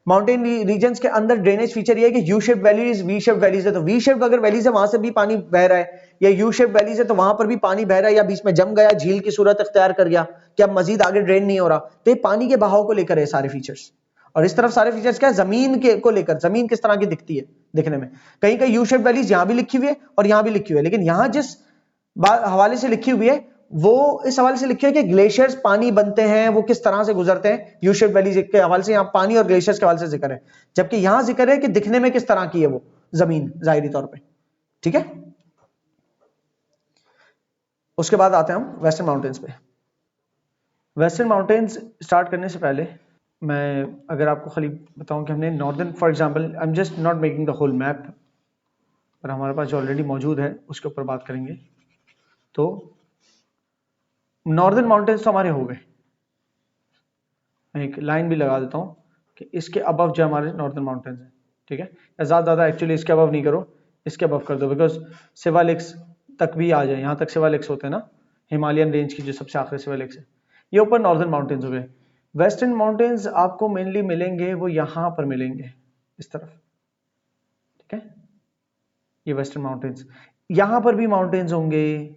माउंटेन रीजन्स के अंदर ड्रेनेज फीचर ये है कि U shape valleys, V shape valleys है, तो वी शेप अगर वैलीज है वहां से भी पानी बह रहा है, या यू शेप वैलीज है तो वहां पर भी पानी बह रहा है, या बीच में जम गया, झील की सूरत अख्तियार कर गया कि अब मजीद आगे ड्रेन नहीं हो रहा, तो ये पानी के बहाव को लेकर है सारे फीचर्स। और इस तरफ सारे फीचर्स क्या है, जमीन के को लेकर, जमीन किस तरह की दिखती है दिखने में, कहीं कहीं यू शेप वैलीज यहां भी लिखी हुई है और यहां भी लिखी हुई है, लेकिन यहां जिस हवाले से लिखी हुई है वो इस हवाले से लिखी है कि ग्लेशियर्स पानी बनते हैं वो किस तरह से गुजरते हैं, यू शेप वैली के हवाले से यहाँ पानी और ग्लेशियर्स के हवाले से जिक्र है, जबकि यहां जिक्र है कि दिखने में किस तरह की है वो जमीन जाहिरी तौर पे, ठीक है। उसके बाद आते हैं हम वेस्टर्न माउंटेन्स पे। वेस्टर्न माउंटेन्स स्टार्ट करने से पहले मैं अगर आपको खाली बताऊं कि हमने northern, for example I am just not making the whole map, पर हमारे पास जो ऑलरेडी मौजूद है उसके ऊपर बात करेंगे। तो नॉर्दर्न माउंटेन्स तो हमारे हो गए, मैं एक लाइन भी लगा देता हूँ कि इसके अबव जो हमारे नॉर्दर्न माउंटेन्स हैं, ठीक है, या ज़्यादा एक्चुअली इसके अबव नहीं करो, इसके अबव कर दो, बिकॉज सिवालिक्स तक भी आ जाए, यहाँ तक सिवालिक्स होते हैं ना, हिमालयन रेंज की जो सबसे आखिरी सिवालिक्स है, ये ऊपर नॉर्दर्न माउंटेन्स हो गए। वेस्टर्न माउंटेन्स आपको मेनली मिलेंगे वो यहाँ पर मिलेंगे इस तरफ, ठीक है, ये वेस्टर्न माउंटेन्स, यहाँ पर भी माउंटेन्स होंगे,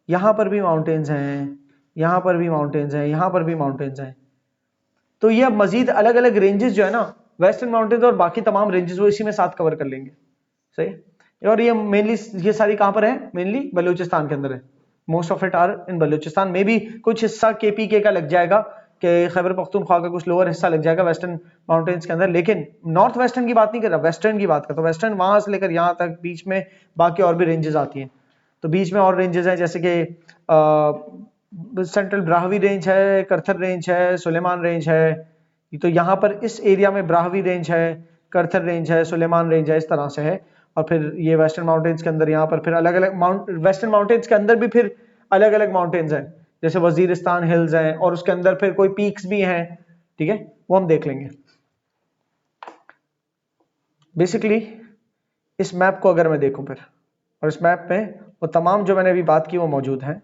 यहाँ पर भी माउंटेन्स हैं, यहाँ पर भी माउंटेन्स हैं, यहाँ पर भी माउंटेन्स हैं, तो ये अब मजीद अलग अलग रेंजेस जो है ना, वेस्टर्न माउंटेन्स और बाकी तमाम रेंजेस वो इसी में साथ कवर कर लेंगे, सही। और ये मेनली ये सारी कहाँ पर है, मेनली बलूचिस्तान के अंदर है, most of it are in Baluchistan में, भी कुछ हिस्सा केपीके का लग जाएगा, कि खैबर पख्तूनख्वा का कुछ लोअर हिस्सा लग जाएगा वेस्टर्न माउंटेन्स के अंदर, लेकिन नॉर्थ वेस्टर्न की बात नहीं कर रहा, वेस्टर्न की बात कर, तो वेस्टर्न वहां से लेकर यहाँ तक बीच में बाकी और भी रेंजेस आती हैं, तो बीच में और रेंजेस हैं जैसे कि सेंट्रल ब्राहवी रेंज है, करथर रेंज है, सुलेमान रेंज है, तो यहाँ पर इस एरिया में ब्राहवी रेंज है, करथर रेंज है, सुलेमान रेंज है, इस तरह से है। और फिर ये वेस्टर्न माउंटेन्स के अंदर यहाँ पर फिर अलग अलग वेस्टर्न माउंटेन्स के अंदर भी फिर अलग अलग माउंटेन्स हैं, जैसे वजीरिस्तान हिल्स हैं, और उसके अंदर फिर कोई पीक्स भी हैं, ठीक है, वो हम देख लेंगे। बेसिकली इस मैप को अगर मैं देखूं फिर, और इस मैप में वो तमाम जो मैंने अभी बात की वो मौजूद हैं,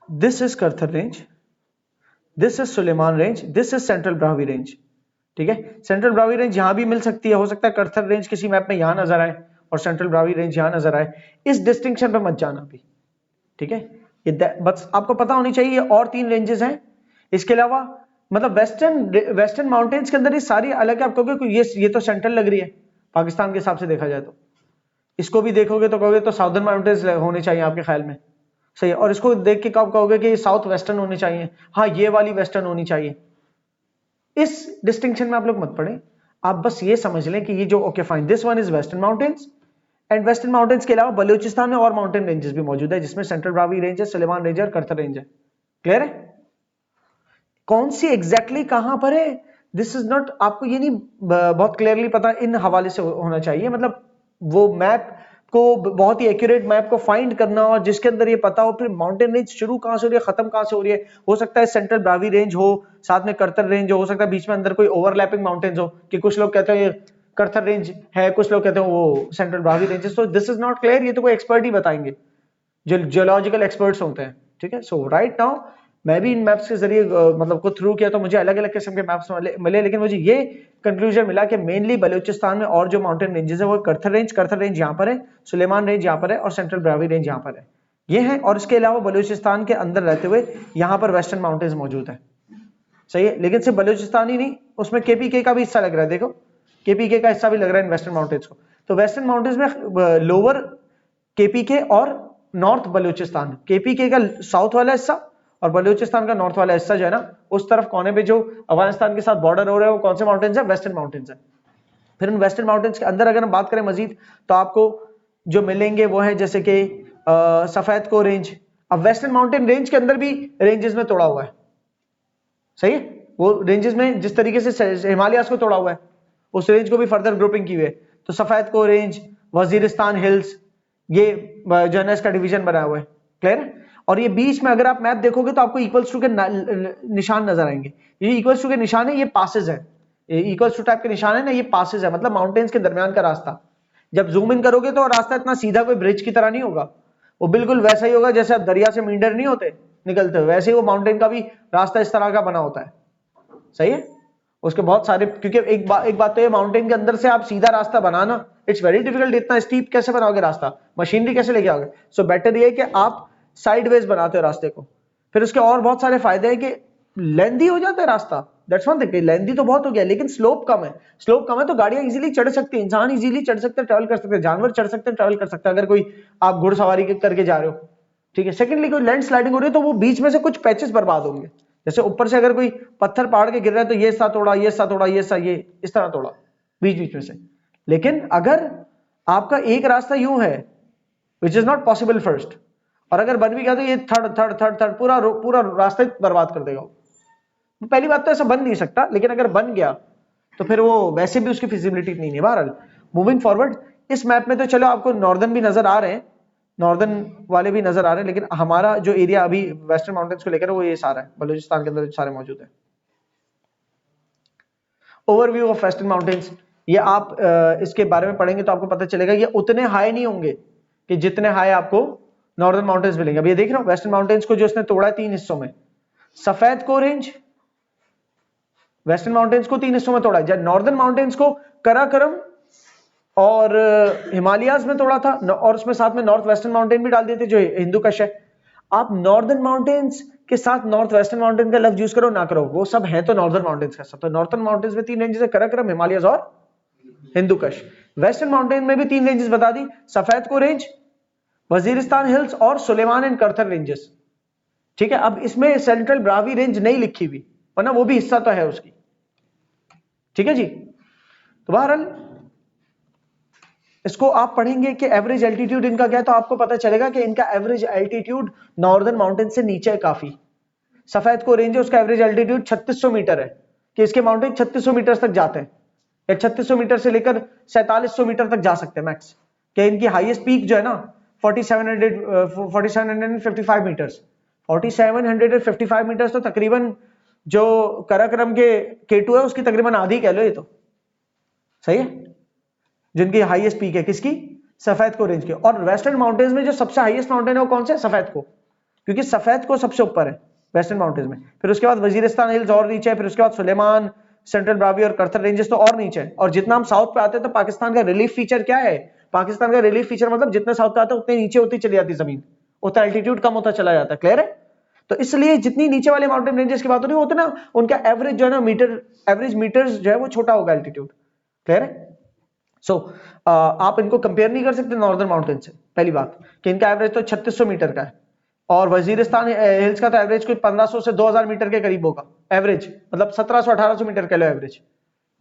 this is Kirthar range, this is Sulaiman range, this is central Brahui range. ठीक है, सेंट्रल ब्रावी रेंज यहां भी मिल सकती है, हो सकता है करथर रेंज किसी मैप में यहां नजर आए और सेंट्रल ब्रावी रेंज यहां नजर आए, इस डिस्टिंक्शन पे मत जाना भी। ठीक है, ये बस आपको पता होनी चाहिए ये और 3 रेंजेस हैं। इसके अलावा मतलब वेस्टर्न माउंटेन्स के अंदर ये सारी अलग है। आप कहोगे कि ये तो सेंट्रल लग रही है पाकिस्तान के हिसाब से देखा जाए तो, इसको भी देखोगे तो कहोगे तो साउदर्न माउंटेन्स होने चाहिए आपके ख्याल में, सही है। और इसको देख के कब कहोगे कि साउथ वेस्टर्न होनी चाहिए, हाँ ये वाली वेस्टर्न होनी चाहिए। इस डिस्टिंक्शन में आप लोग मत पढ़े, आप बस ये समझ लें कि ये जो okay fine this one is western mountains, and western mountains के अलावा बलूचिस्तान में और माउंटेन रेंजेस भी मौजूद है, जिसमें सेंट्रल ब्रावी रेंज है, सुलेमान रेंज है और करथर रेंज है। क्लियर है? कौन सी एग्जैक्टली कहां पर है, दिस इज नॉट, आपको ये नहीं बहुत क्लियरली पता इन हवाले से होना चाहिए, मतलब वो मैप को बहुत ही एक्यूरेट मैप को फाइंड करना और जिसके अंदर ये पता हो फिर माउंटेन रेंज शुरू कहां से हो रही है खत्म कहां से हो रही है। हो सकता है सेंट्रल ब्रावी रेंज हो, साथ में करथर रेंज हो सकता है बीच में अंदर कोई ओवरलैपिंग माउंटेन्स हो, कि कुछ लोग कहते हैं करथर रेंज है, कुछ लोग कहते हैं वो central Brahui range. So this is not clear, ये तो कोई एक्सपर्ट ही बताएंगे जो जियोलॉजिकल एक्सपर्ट्स होते हैं। ठीक है, सो राइट नाउ मैं भी इन मैप्स के जरिए मतलब को थ्रू किया तो मुझे अलग अलग किस्म के मैप्स मिले, लेकिन मुझे ये कंक्लूजन मिला कि मेनली बलूचिस्तान में और जो माउंटेन रेंजेस है वो करथर रेंज यहाँ पर है, सुलेमान रेंज यहाँ पर है और सेंट्रल ब्रावी रेंज यहाँ पर है, ये है। और इसके अलावा बलूचिस्तान के अंदर रहते हुए यहाँ पर वेस्टर्न माउंटेन्स मौजूद है, सही है। लेकिन सिर्फ बलूचिस्तान ही नहीं, उसमें केपीके का भी हिस्सा लग रहा है, देखो केपीके का हिस्सा भी लग रहा है इन वेस्टर्न माउंटेन्स को। तो वेस्टर्न माउंटेन्स में लोअर केपीके और नॉर्थ बलूचिस्तान, केपीके का साउथ वाला हिस्सा और बलूचिस्तान का नॉर्थ वाला हिस्सा जो है ना, उस तरफ कोने पे जो अफगानिस्तान के साथ बॉर्डर हो रहा है वो कौन से माउंटेन्स है, वेस्टर्न माउंटेन्स है। फिर उन वेस्टर्न माउंटेन्स के अंदर अगर हम बात करें मजीद तो आपको जो मिलेंगे वो है जैसे कि सफेद को रेंज। अब वेस्टर्न माउंटेन रेंज के अंदर भी रेंजेस में तोड़ा हुआ है, सही है। वो रेंजेस में जिस तरीके से हिमालयास को तोड़ा हुआ है उस रेंज को भी फर्दर ग्रुपिंग की हुई है। तो सफेद को रेंज, वजीरिस्तान हिल्स, ये जो है ना इसका डिवीजन बना हुआ है। क्लियर है? और ये बीच में अगर आप मैप देखोगे तो आपको इक्वल्स टू के निशान नजर आएंगे। ये इक्वल्स टू के निशान है, ये पासेज है, ये इक्वल्स टू टाइप के निशान है ना, ये पासेज है, मतलब माउंटेन्स के दरमियान का रास्ता। जब जूम इन करोगे तो रास्ता इतना सीधा कोई ब्रिज की तरह नहीं होगा, वो बिल्कुल वैसा ही होगा जैसे आप दरिया से मींडर नहीं होते निकलते हुए, वैसे ही वो माउंटेन का भी रास्ता इस तरह का बना होता है, सही है। उसके बहुत सारे, क्योंकि एक बात तो ये माउंटेन के अंदर से आप सीधा रास्ता बनाना इट्स वेरी डिफिकल्ट, इतना स्टीप कैसे बनाओगे रास्ता, मशीनरी कैसे लेके आओगे। सो बेटर ये है कि आप साइडवेज बनाते हो रास्ते को। फिर उसके और बहुत सारे फायदे हैं कि लेंदी हो जाता है रास्ता, दैट्स वन थिंग, लेंदी तो बहुत हो गया लेकिन स्लोप कम है, स्लोप कम है तो गाड़ियां इजीली चढ़ सकती है, इंसान इजीली चढ़ सकते हैं, ट्रैवल कर सकते हैं, जानवर चढ़ सकते हैं, ट्रैवल कर सकते हैं, अगर कोई आप घुड़सवारी करके जा रहे हो। ठीक है, सेकेंडली कोई लैंड स्लाइडिंग हो रही है तो वो बीच में से कुछ पैचेस बर्बाद होंगे, जैसे ऊपर से अगर कोई पत्थर पहाड़ के गिर रहा है तो ये सा तोड़ा, ये सा तोड़ा, ये सा, ये इस तरह तोड़ा बीच बीच में से। लेकिन अगर आपका एक रास्ता यूं है which is not possible first, और अगर बन भी गया तो ये थर्ड थर्ड थर्ड थर्ड पूरा पूरा रास्ता बर्बाद कर देगा। पहली बात तो ऐसा बन नहीं सकता, लेकिन अगर बन गया तो फिर वो वैसे भी उसकी फिजिबिलिटी नहीं है। बहरहाल मूविंग फॉरवर्ड, इस मैप में तो चलो आपको नॉर्दर्न भी नजर आ रहे हैं, नॉर्दर्न वाले भी नजर आ रहे हैं, लेकिन हमारा जो एरिया अभी वेस्टर्न माउंटेन्स को लेकर वो ये सारा है, बलूचिस्तान के अंदर सारे मौजूद है। ओवरव्यू ऑफ वेस्टर्न माउंटेन्स, ये आप इसके बारे में पढ़ेंगे तो आपको पता चलेगा ये उतने हाई नहीं होंगे कि जितने हाई आपको नॉर्दर्न माउंटेन्स मिलेंगे। अब ये देख रहे हो वेस्टर्न माउंटेन्स को जो इसने तोड़ा है 3 हिस्सों में, सफेद को रेंज वेस्टर्न माउंटेन्स को 3 हिस्सों में तोड़ा है, नॉर्दर्न माउंटेन्स को कराकरम और हिमालयाज में तोड़ा था, और उसमें साथ में नॉर्थ वेस्टर्न माउंटेन भी डाल दिए थे जो हिंदू कश है। आप नॉर्दर्न माउंटेन्स के साथ नॉर्थ वेस्टर्न माउंटेन का लफ्ज यूज करो ना करो, वो सब है तो नॉर्दर्न माउंटेन्स का सब। तो नॉर्दर्न माउंटेन्स में 3 रेंजेस है, कराकरम, हिमालयस और हिंदू कश। वेस्टर्न माउंटेन में भी 3 रेंजेस बता दी, सफेद को रेंज, वजीरिस्तान हिल्स और सुलेमान एंड करथर रेंजेस। ठीक है, अब इसमें सेंट्रल ब्रावी रेंज नहीं लिखी हुई, वरना वो भी हिस्सा तो है उसकी। ठीक है जी, तो बहरहाल इसको आप पढ़ेंगे कि एवरेज एल्टीट्यूड इनका क्या है, तो आपको पता चलेगा कि इनका एवरेज एल्टीट्यूड नॉर्दर्न माउंटेन से नीचे है काफी। सफेद को रेंज है, उसका एवरेज एल्टीट्यूड 3600 मीटर है, कि इसके माउंटेन 3600 मीटर तक जाते हैं, या 3600 मीटर से लेकर 4700 मीटर तक जा सकते हैं मैक्स। कि इनकी हाईएस्ट पीक जो है ना 4755 मीटर्स, 4755 मीटर्स तो तकरीबन जो कराकरम के K2 है उसकी तकरीबन आधी कह लो, ये तो सही है, जिनकी हाईएस्ट पीक है किसकी, सफेद को रेंज के। और वेस्टर्न माउंटेन्स में जो सबसे हाईएस्ट माउंटेन है वो कौन सा है, सफेद को। क्योंकि सफेद को सबसे ऊपर है वेस्टर्न माउंटेन्स में, फिर उसके बाद वजीरिस्तान हिल्स और नीचे है, फिर उसके बाद सुलेमान, सेंट्रल ब्रावी और करथर रेंजेस तो और नीचे है। और जितना हम साउथ पे आते हैं तो पाकिस्तान का रिलीफ फीचर क्या है, पाकिस्तान का रिलीफ फीचर मतलब जितने साउथ पे आते हैं उतने नीचे होती चली जाती जमीन, उतना एल्टीट्यूड कम होता चला जाता है। क्लियर है? तो इसलिए जितनी नीचे वाले माउंटेन रेंजेस की बात हो रही होती है ना, उनका एवरेज जो है ना मीटर, एवरेज मीटर्स जो है वो छोटा होगा एल्टीट्यूड। क्लियर है? सो आप इनको कंपेयर नहीं कर सकते नॉर्दर्न माउंटेन से, पहली बात कि इनका एवरेज तो 3600 मीटर का है और वजीरिस्तान हिल्स का तो एवरेज कोई 1500 से 2000 मीटर के करीब होगा एवरेज, मतलब 1700-1800 मीटर कह लो एवरेज।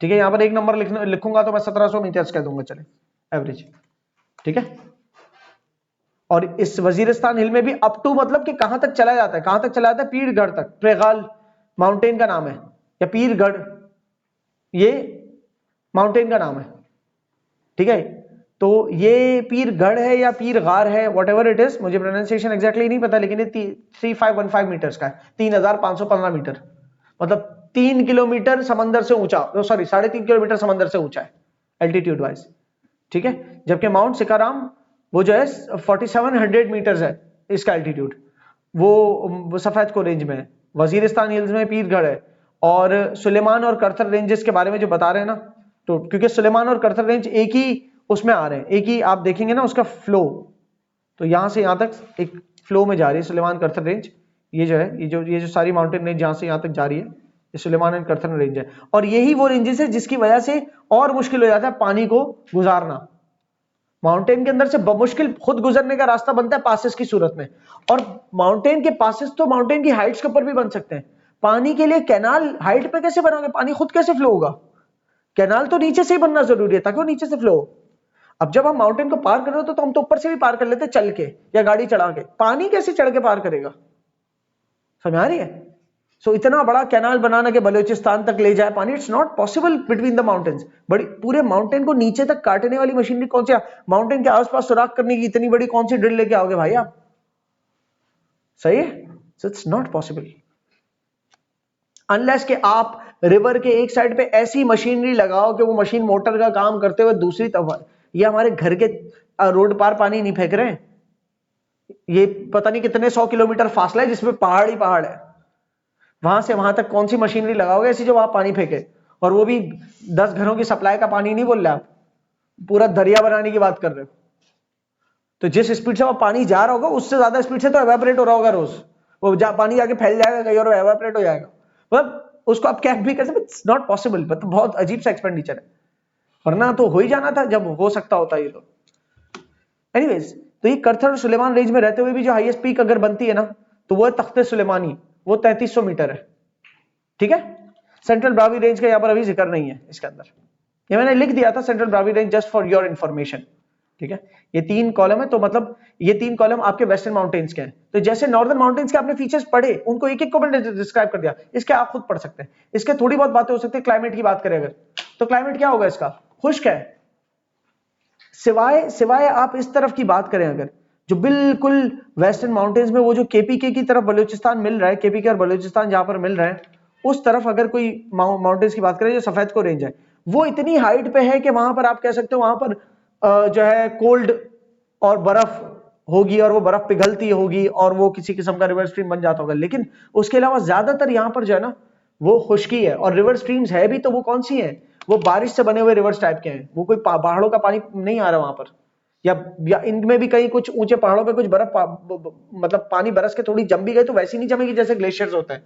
ठीक है, यहां पर एक नंबर लिखूंगा तो मैं 1700 मीटर्स कह दूंगा, चले एवरेज। ठीक है, और इस वजीरिस्तान हिल में भी अप टू मतलब कि कहां तक चला जाता है, कहां तक चला जाता है, पीरगढ़ तक, प्रेगाल माउंटेन का नाम है, या पीरगढ़ ये माउंटेन का नाम है। ठीक है, तो ये पीरगढ़ है या पीरगार है, वट एवर इट इज, मुझे प्रोनाउंसिएशन एग्जैक्टली नहीं पता, लेकिन ये 3515 मीटर्स का है, 3515 मीटर, मतलब 3 किलोमीटर समंदर से ऊंचा, सॉरी 3.5 किलोमीटर समंदर से ऊंचा है एल्टीट्यूड वाइज। ठीक है, जबकि माउंट सिकाराम वो जो है 4700 मीटर्स है इसका एल्टीट्यूड, वो सफेद को रेंज में है, वजीरिस्तान हिल्स में पीरगढ़ है, और सुलेमान और करथर रेंजेस के बारे में जो बता रहे हैं ना, तो क्योंकि सुलेमान और करथर रेंज एक ही उसमें आ रहे हैं, एक ही आप देखेंगे ना उसका फ्लो, तो यहां से यहां तक एक फ्लो में जा रही है सुलेमान करथर रेंज, ये जो है ये जो सारी माउंटेन रेंज जहां से यहां तक जा रही है ये सुलेमान एंड करथर रेंज है। और यही वो रेंजेस है जिसकी वजह से और मुश्किल हो जाता है पानी को गुजारना, माउंटेन के अंदर से बमुश्किल खुद गुजरने का रास्ता बनता है पासेस की सूरत में, और माउंटेन के पासेस तो माउंटेन की हाइट्स के ऊपर भी बन सकते हैं। पानी के लिए कैनाल हाइट पे कैसे बनाओगे, पानी खुद कैसे फ्लो होगा, कैनाल तो नीचे से ही बनना जरूरी है ताकि वो नीचे से फ्लो हो। अब जब हम माउंटेन को पार कर रहे हो तो हम तो ऊपर से भी पार कर लेते चल के या गाड़ी चढ़ा के, पानी कैसे चढ़ के पार करेगा, समझ आ रही है? सो इतना बड़ा कैनाल बनाना कि बलूचिस्तान तक ले जाए पानी, it's not possible between the mountains. बड़ी पूरे माउंटेन को नीचे तक काटने वाली मशीनरी कौन सी, माउंटेन के आसपास सुराख करने की इतनी बड़ी कौन सी ड्रिल लेके आओगे भाई आप, सही है? So it's not possible unless कि आप रिवर के एक साइड पे ऐसी मशीनरी लगाओ कि वो मशीन मोटर का काम करते हुए दूसरी तरफ, ये हमारे घर के रोड पार पानी नहीं फेंक रहे हैं, ये पता नहीं कितने 100 किलोमीटर फासला है जिसमें पहाड़ ही पहाड़ है, वहां से वहां तक कौन सी मशीनरी लगाओगे ऐसी जो वहां पानी फेंके, और वो भी 10 घरों की सप्लाई का पानी नहीं बोल रहे आप, पूरा दरिया बनाने की बात कर रहे हो। तो जिस स्पीड से वो पानी जा रहा होगा उससे ज्यादा स्पीड से तो एवापोरेट हो रहा होगा रोज, वो पानी जाके फैल जाएगा कहीं और एवापोरेट हो जाएगा, मतलब उसको आप कैप भी कर सकते, इट्स नॉट पॉसिबल, मतलब बहुत अजीब सा एक्सपेंडिचर है, वरना तो हो ही जाना था जब हो सकता होता ये तो। एनीवेज, तो ये करथर और सुलेमान रेंज में रहते हुए भी जो हाईएस्ट पीक अगर बनती है ना तो वो है तख्ते सुलेमानी, वो 3300 मीटर है। ठीक है, सेंट्रल ब्रावी रेंज का यहाँ पर अभी जिक्र नहीं है इसके अंदर, ये मैंने लिख दिया था central Brahui range just for your information. ठीक है, ये 3 कॉलम है, तो मतलब ये 3 कॉलम आपके वेस्टर्न माउंटेन्स के हैं। तो जैसे नॉर्दर्न माउंटेन्स के आपने फीचर्स पढ़े, उनको एक एक को मैंने डिस्क्राइब कर दिया, इसके आप खुद पढ़ सकते हैं। इसके थोड़ी बहुत बातें हो सकती है, क्लाइमेट की बात करें अगर, तो क्लाइमेट क्या होगा इसका, खुश्क है, सिवाय आप इस तरफ की बात करें अगर, जो बिल्कुल वेस्टर्न माउंटेन्स में वो जो केपीके की तरफ बलूचिस्तान मिल रहा है, केपीके और बलूचिस्तान जहां पर मिल रहे हैं उस तरफ अगर कोई माउंटेन्स की बात करें जो सफेद को रेंज है, वो इतनी हाइट पे है कि वहां पर आप कह सकते हो वहां पर जो है कोल्ड और बर्फ होगी, और वो बर्फ पिघलती होगी और वो किसी किस्म का रिवर स्ट्रीम बन जाता होगा। लेकिन उसके अलावा ज्यादातर यहाँ पर जो है ना वो खुश्की है, और रिवर स्ट्रीम्स है भी तो वो कौन सी है, वो बारिश से बने हुए रिवर्स टाइप के हैं, वो कोई पहाड़ों का पानी नहीं आ रहा वहां पर, या इनमें भी कहीं कुछ ऊंचे पहाड़ों पे कुछ बर्फ मतलब पानी बरस के थोड़ी जम भी गई तो वैसी नहीं जमेगी जैसे ग्लेशियर्स होते हैं।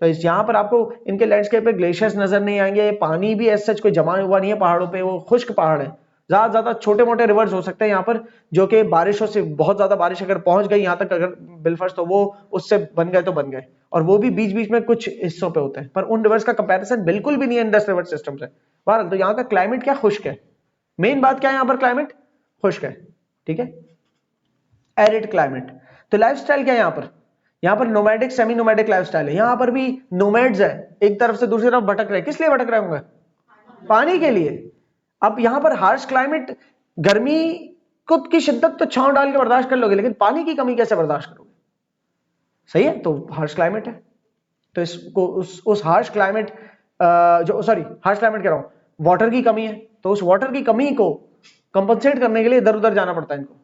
तो इस यहाँ पर आपको इनके लैंडस्केप पे ग्लेशियर्स नजर नहीं आएंगे, पानी भी ऐसा कोई जमा हुआ नहीं है पहाड़ों पे, वो खुश्क पहाड़ है, ज्यादा ज्यादा छोटे मोटे रिवर्स हो सकते हैं यहाँ पर, जो कि बारिशों से बहुत ज्यादा बारिश अगर पहुंच गई यहाँ तक अगर बिलफर्स, तो वो उससे बन गए तो बन गए, और वो भी बीच बीच में कुछ हिस्सों पे होते हैं, पर उन रिवर्स का कंपैरिजन बिल्कुल भी नहीं है इंडस रिवर सिस्टम से। बहरहाल तो यहाँ का क्लाइमेट क्या, खुश्क है, मेन बात क्या है यहाँ पर, क्लाइमेट खुश्क है। ठीक है, एरिड क्लाइमेट। तो लाइफस्टाइल क्या है यहाँ पर नोमैडिक सेमी नोमैडिक लाइफस्टाइल है, यहाँ पर भी नोमैड्स है, एक तरफ से दूसरी तरफ भटक रहे, किस लिए भटक रहे होंगे, पानी के लिए। अब यहाँ पर हार्श क्लाइमेट, गर्मी को की शिद्दत तो छांव डाल के बर्दाश्त कर लोगे, लेकिन पानी की कमी कैसे बर्दाश्त करोगे, सही है, तो हार्श क्लाइमेट है। तो इसको उस हार्श क्लाइमेट जो सॉरी हार्श क्लाइमेट कह रहा हूं, वाटर की कमी है, तो उस वाटर की कमी को कंपनसेट करने के लिए इधर उधर जाना पड़ता है इनको।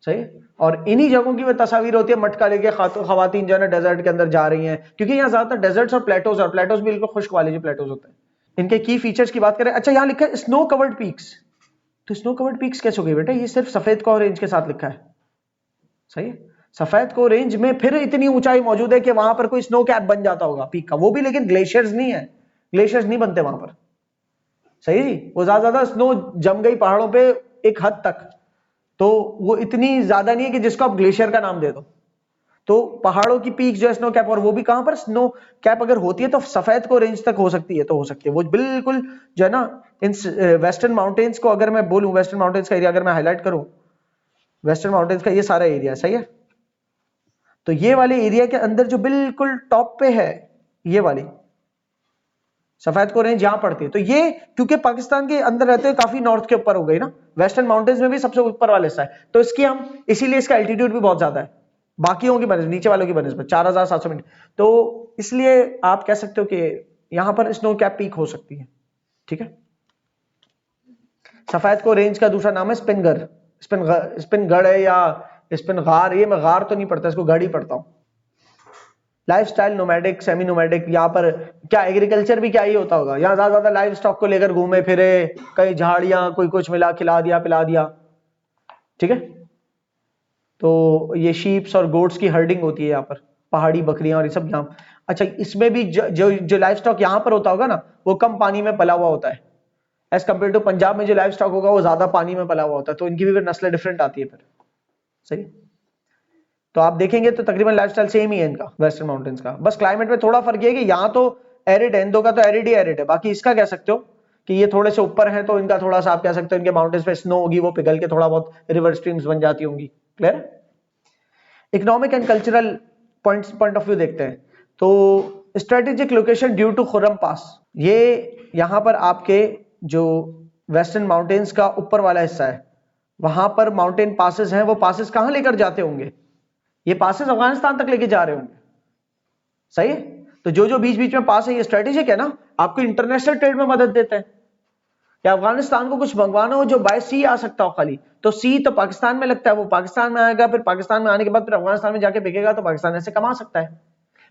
सही है। और इन्हीं जगहों की वो तस्वीर होती है, मटका लेके खवातीन जो है ना डेजर्ट के अंदर जा रही हैं, क्योंकि यहाँ ज्यादातर डेजर्ट्स और प्लेटोज, और प्लेटोज भी बिल्कुल खुश्क वाले जो प्लेटोज होते हैं। इनके की फीचर्स की बात करें, अच्छा यहाँ लिखा है स्नो कवर्ड पीक्स, तो स्नो कवर्ड पीक्स कैसे हो गई बेटा, ये सिर्फ सफेद कोह रेंज के साथ लिखा है। सही है, सफेद कोह रेंज में फिर इतनी ऊंचाई मौजूद है कि वहां पर कोई स्नो कैप बन जाता होगा पीक का, वो भी लेकिन ग्लेशियर्स नहीं है, ग्लेशियर्स नहीं बनते वहां पर। सही जी, वो ज्यादा स्नो जम गई पहाड़ों पे एक हद तक, तो वो इतनी ज्यादा नहीं है कि जिसको आप ग्लेशियर का नाम दे दो। तो पहाड़ों की पीक जो है स्नो कैप, और वो भी कहां पर स्नो कैप अगर होती है तो सफेद को रेंज तक हो सकती है, तो हो सकती है वो बिल्कुल जो है ना इन वेस्टर्न माउंटेन्स को, अगर मैं बोलूं वेस्टर्न माउंटेन्स का एरिया अगर मैं हाईलाइट करूं, वेस्टर्न माउंटेन्स का ये सारा एरिया, सही है। तो ये वाले एरिया के अंदर जो बिल्कुल टॉप पे है, ये वाली सफेद को रेंज यहां पड़ती है, तो ये क्योंकि पाकिस्तान के अंदर रहते हैं काफी नॉर्थ के ऊपर हो गई ना, वेस्टर्न माउंटेन्स में भी सबसे ऊपर वाले हिस्सा है, तो इसकी हम इसीलिए इसका एल्टीट्यूड भी बहुत ज्यादा है बाकियों की बनस्बत, नीचे वालों की बनस्बत 4700 मीटर, तो इसलिए आप कह सकते हो कि यहां पर स्नो कैप पीक हो सकती है। ठीक है, सफेद को रेंज का दूसरा नाम है स्पिनगर, स्पिनगढ़ है या स्पिनगार, ये मैं गार तो नहीं पढ़ता, इसको गढ़ ही पढ़ता हूं। लाइफस्टाइल नोमैडिक, सेमी नोमैडिक, यहाँ पर क्या एग्रीकल्चर भी क्या ही होता होगा, यहाँ ज्यादा लाइव स्टॉक को लेकर घूमे फिरे, कई झाड़ियां, कोई कुछ मिला खिला दिया पिला दिया। ठीक है, तो ये शीप्स और गोट्स की हर्डिंग होती है यहाँ पर, पहाड़ी बकरियां और ये सब यहाँ। अच्छा, इसमें भी जो लाइव स्टॉक यहाँ पर होता होगा ना, वो कम पानी में पला हुआ होता है, एज कम्पेयर टू पंजाब में जो लाइव स्टॉक होगा वो ज्यादा पानी में पला हुआ होता है, तो इनकी भी फिर नस्लें डिफरेंट आती है फिर। सही, तो आप देखेंगे तो तकरीबन लाइफस्टाइल सेम ही है इनका वेस्टर्न माउंटेन्स का, बस क्लाइमेट में थोड़ा फर्क है कि यहाँ तो एरिड है, इन दो का तो एरिड ही एरिड है, बाकी इसका कह सकते हो कि ये थोड़े से ऊपर है, तो इनका थोड़ा सा आप कह सकते हो इनके माउंटेन्स पे स्नो होगी, वो पिघल के थोड़ा बहुत रिवर स्ट्रीम्स बन जाती होंगी। Clear. Economic and cultural point of view देखते हैं, तो strategic location due to Kurram pass, ये यहाँ पर आपके जो वेस्टर्न माउंटेन्स का ऊपर वाला हिस्सा है, वहां पर माउंटेन पासेस हैं, वो पासेस कहां लेकर जाते होंगे, ये पासेस अफगानिस्तान तक लेके जा रहे होंगे। सही है, तो जो बीच बीच में पास है ये स्ट्रेटेजिक है ना, आपको इंटरनेशनल ट्रेड में मदद देते हैं, या अफगानिस्तान को कुछ मंगवाना हो जो बाय सी आ सकता हो खाली, तो सी तो पाकिस्तान में लगता है, वो पाकिस्तान में आएगा, फिर पाकिस्तान में आने के बाद फिर अफगानिस्तान में जाके बिकेगा, तो पाकिस्तान ऐसे कमा सकता है।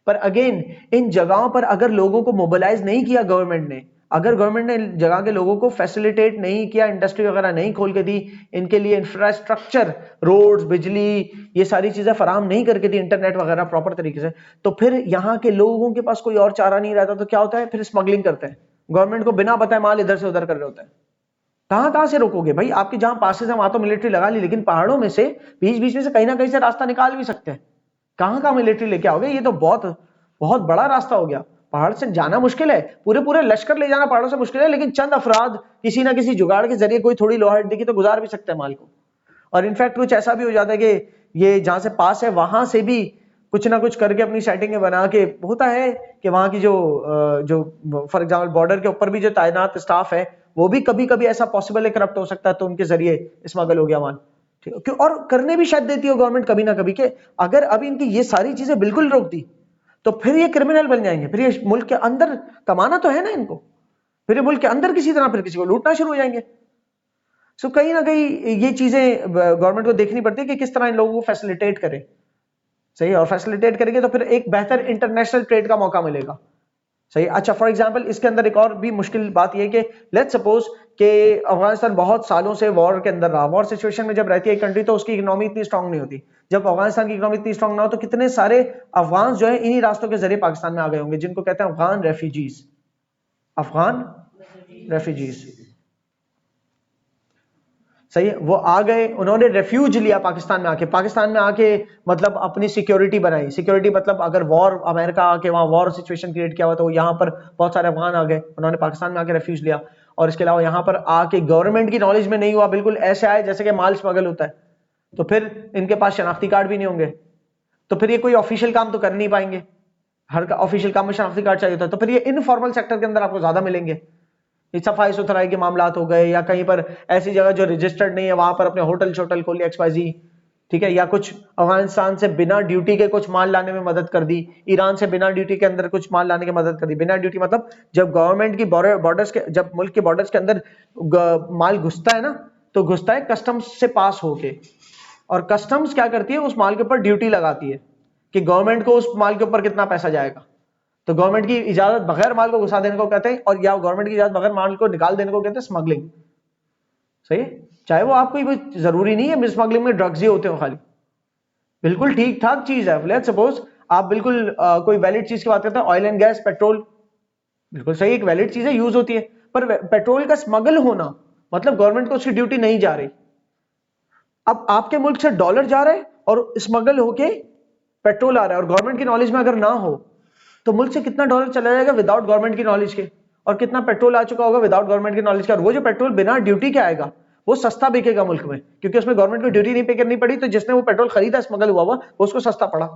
पर अगेन इन जगहों पर अगर लोगों को मोबिलाइज नहीं किया गवर्नमेंट ने, अगर गवर्नमेंट ने जगह के लोगों को फैसिलिटेट नहीं किया, इंडस्ट्री वगैरह नहीं खोल के दी, इनके लिए इंफ्रास्ट्रक्चर, रोड्स, बिजली, ये सारी चीजें फराहम नहीं करके दी, इंटरनेट वगैरह प्रॉपर तरीके से, तो फिर यहाँ के लोगों के पास कोई और चारा नहीं रहता, तो क्या होता है फिर स्मगलिंग करते हैं, गवर्नमेंट को बिना बताए माल इधर से उधर कर रहे होते हैं। कहां से रोकोगे भाई, आपके जहां पासेस है वहां तो मिलिट्री लगा ली, लेकिन पहाड़ों में से बीच बीच में से कहीं ना कहीं से रास्ता निकाल भी सकते हैं, कहां मिलिट्री लेके आओगे, ये तो बहुत बहुत बड़ा रास्ता हो गया, पहाड़ से जाना मुश्किल है, पूरे पूरे लश्कर ले जाना पहाड़ों से मुश्किल है, लेकिन चंद अफराद किसी ना किसी जुगाड़ के जरिए कोई थोड़ी लोहाट देखी तो गुजार भी सकते हैं माल को। और इनफैक्ट कुछ ऐसा भी हो जाता है कि ये जहां से पास है वहां से भी कुछ ना कुछ करके अपनी सेटिंग बना के, होता है कि वहां की जो फॉर एग्जाम्पल बॉर्डर के ऊपर भी जो तैनात स्टाफ है, वो भी कभी कभी ऐसा पॉसिबल है करप्ट हो सकता है, तो उनके जरिए स्मगल हो गया माल। ठीक है, और करने भी शायद देती हो गवर्नमेंट कभी ना कभी, के अगर अभी इनकी ये सारी चीजें बिल्कुल रोक दी तो फिर ये क्रिमिनल बन जाएंगे, फिर ये मुल्क के अंदर कमाना तो है ना इनको, फिर ये मुल्क के अंदर किसी तरह फिर किसी को लूटना शुरू हो जाएंगे। सो कहीं ना कहीं ये चीजें गवर्नमेंट को देखनी पड़ती है कि किस तरह इन लोगों को फैसिलिटेट करे। सही, और फैसिलिटेट करेंगे तो फिर एक बेहतर इंटरनेशनल ट्रेड का मौका मिलेगा। सही, अच्छा फॉर एग्जांपल इसके अंदर एक और भी मुश्किल बात यह है कि लेट्स सपोज कि अफगानिस्तान बहुत सालों से वॉर के अंदर रहा, वॉर सिचुएशन में जब रहती है कंट्री तो उसकी इकोनॉमी इतनी स्ट्रांग नहीं होती, जब अफगानिस्तान की इकोनॉमी इतनी स्ट्रांग ना हो तो कितने सारे अफगान जो है इन्हीं रास्तों के जरिए पाकिस्तान में आ गए होंगे, जिनको कहते हैं अफगान रेफ्यूजीज, अफगान रेफ्यूजीज। सही है, वो आ गए, उन्होंने रेफ्यूज लिया पाकिस्तान में आके मतलब अपनी सिक्योरिटी बनाई, सिक्योरिटी मतलब अगर वॉर, अमेरिका आके वहां वॉर सिचुएशन क्रिएट किया हुआ तो यहाँ पर बहुत सारे अफगान आ गए, उन्होंने पाकिस्तान में आके रेफ्यूज लिया, और इसके अलावा यहाँ पर आके गवर्नमेंट की नॉलेज में नहीं हुआ, बिल्कुल ऐसे आए जैसे कि माल स्मगल होता है, तो फिर इनके पास शनाख्ती कार्ड भी नहीं होंगे, तो फिर ये कोई ऑफिशियल काम तो कर नहीं पाएंगे, हर ऑफिशियल काम में शनाख्ती कार्ड चाहिए होता है, तो फिर ये इनफॉर्मल सेक्टर के अंदर आपको ज्यादा मिलेंगे, सफाई सुथराई के मामलात हो गए, या कहीं पर ऐसी जगह जो रजिस्टर्ड नहीं है वहां पर अपने होटल शोटल खोल लिया XYZ। ठीक है, या कुछ अफगानिस्तान से बिना ड्यूटी के कुछ माल लाने में मदद कर दी, ईरान से बिना ड्यूटी के अंदर कुछ माल लाने की मदद कर दी, बिना ड्यूटी मतलब जब गवर्नमेंट की बॉर्डर्स के, जब मुल्क के बॉर्डर्स के अंदर माल घुसता है ना, तो घुसता है कस्टम्स से पास होके, और कस्टम्स क्या करती है, उस माल के ऊपर ड्यूटी लगाती है कि गवर्नमेंट को उस माल के ऊपर कितना पैसा जाएगा। तो गवर्नमेंट की इजाजत बगैर माल को घुसा देने को कहते हैं, और या गवर्नमेंट की इजाजत बगैर माल को निकाल देने को कहते हैं स्मगलिंग। सही है, चाहे वो आपको कोई जरूरी नहीं है स्मगलिंग में ड्रग्स ही होते हो खाली, बिल्कुल ठीक ठाक चीज है। लेट्स सपोज आप बिल्कुल कोई वैलिड चीज की बात करते हैं, ऑयल एंड गैस, पेट्रोल, बिल्कुल सही, एक वैलिड चीज है, यूज होती है। पर पेट्रोल का स्मगल होना मतलब गवर्नमेंट को उसकी ड्यूटी नहीं जा रही। अब आपके मुल्क से डॉलर जा रहा है और स्मगल होके पेट्रोल आ रहा है, और गवर्नमेंट की नॉलेज में अगर ना हो तो मुल्क से कितना डॉलर चला जाएगा विदाउट गवर्नमेंट की नॉलेज के, और कितना पेट्रोल आ चुका होगा विदाउट गवर्नमेंट की नॉलेज के। और वो जो पेट्रोल बिना ड्यूटी के आएगा वो सस्ता बिकेगा मुल्क में, क्योंकि उसमें गवर्नमेंट को ड्यूटी नहीं पे करनी पड़ी, तो जिसने वो पेट्रोल खरीदा स्मगल हुआ वो उसको सस्ता पड़ा।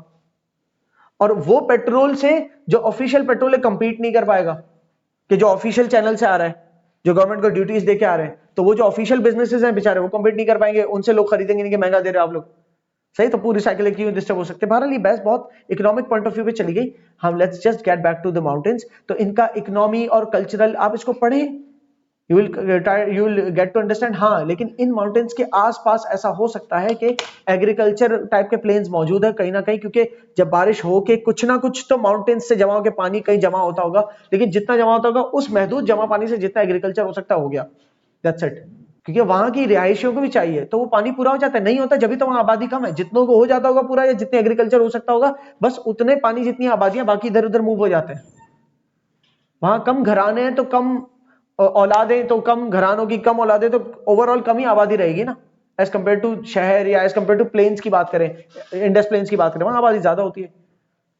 और वो पेट्रोल से जो ऑफिशियल पेट्रोल है कंपीट नहीं कर पाएगा, कि जो ऑफिशियल चैनल से आ रहा है, जो गवर्नमेंट को ड्यूटीज देके आ रहे हैं, तो वो जो ऑफिशियल बिजनेसेस हैं बेचारे वो कंपीट नहीं कर पाएंगे, उनसे लोग खरीदेंगे नहीं कि महंगा दे रहे हो आप लोग। सही, तो पूरी साइकिल क्यों डिस्टर्ब हो सकते हैं। बहरहाल ये बहस बहुत इकोनॉमिक पॉइंट ऑफ व्यू पे चली गई। हम let's just get back to the mountains. तो इनका इकोनॉमी और कल्चरल आप इसको पढ़ें, you will get to understand. हाँ, लेकिन इन माउंटेन्स के आसपास ऐसा हो सकता है कि एग्रीकल्चर टाइप के प्लेन्स मौजूद है कहीं ना कहीं, क्योंकि जब बारिश हो के कुछ ना कुछ तो माउंटेन्स से जमा होकर पानी कहीं जमा होता होगा, लेकिन जितना जमा होता होगा उस महदूद जमा पानी से जितना एग्रीकल्चर हो सकता हो गया, दैट्स इट। क्योंकि वहां की रिहायशियों को भी चाहिए, तो वो पानी पूरा हो जाता है, नहीं होता जब भी तो वहां आबादी कम है, जितनों को हो जाता होगा पूरा, या जितने एग्रीकल्चर हो सकता होगा बस उतने पानी जितनी आबादियां, बाकी इधर उधर मूव हो जाते हैं। वहां कम घराने हैं तो कम औलादें, तो कम घरानों की कम औलादें, तो ओवरऑल कम ही आबादी रहेगी ना, एज कम्पेयर टू शहर या एज कम्पेयर टू प्लेन्स की बात करें, इंडस प्लेन्स की बात करें, वहां आबादी ज्यादा होती है।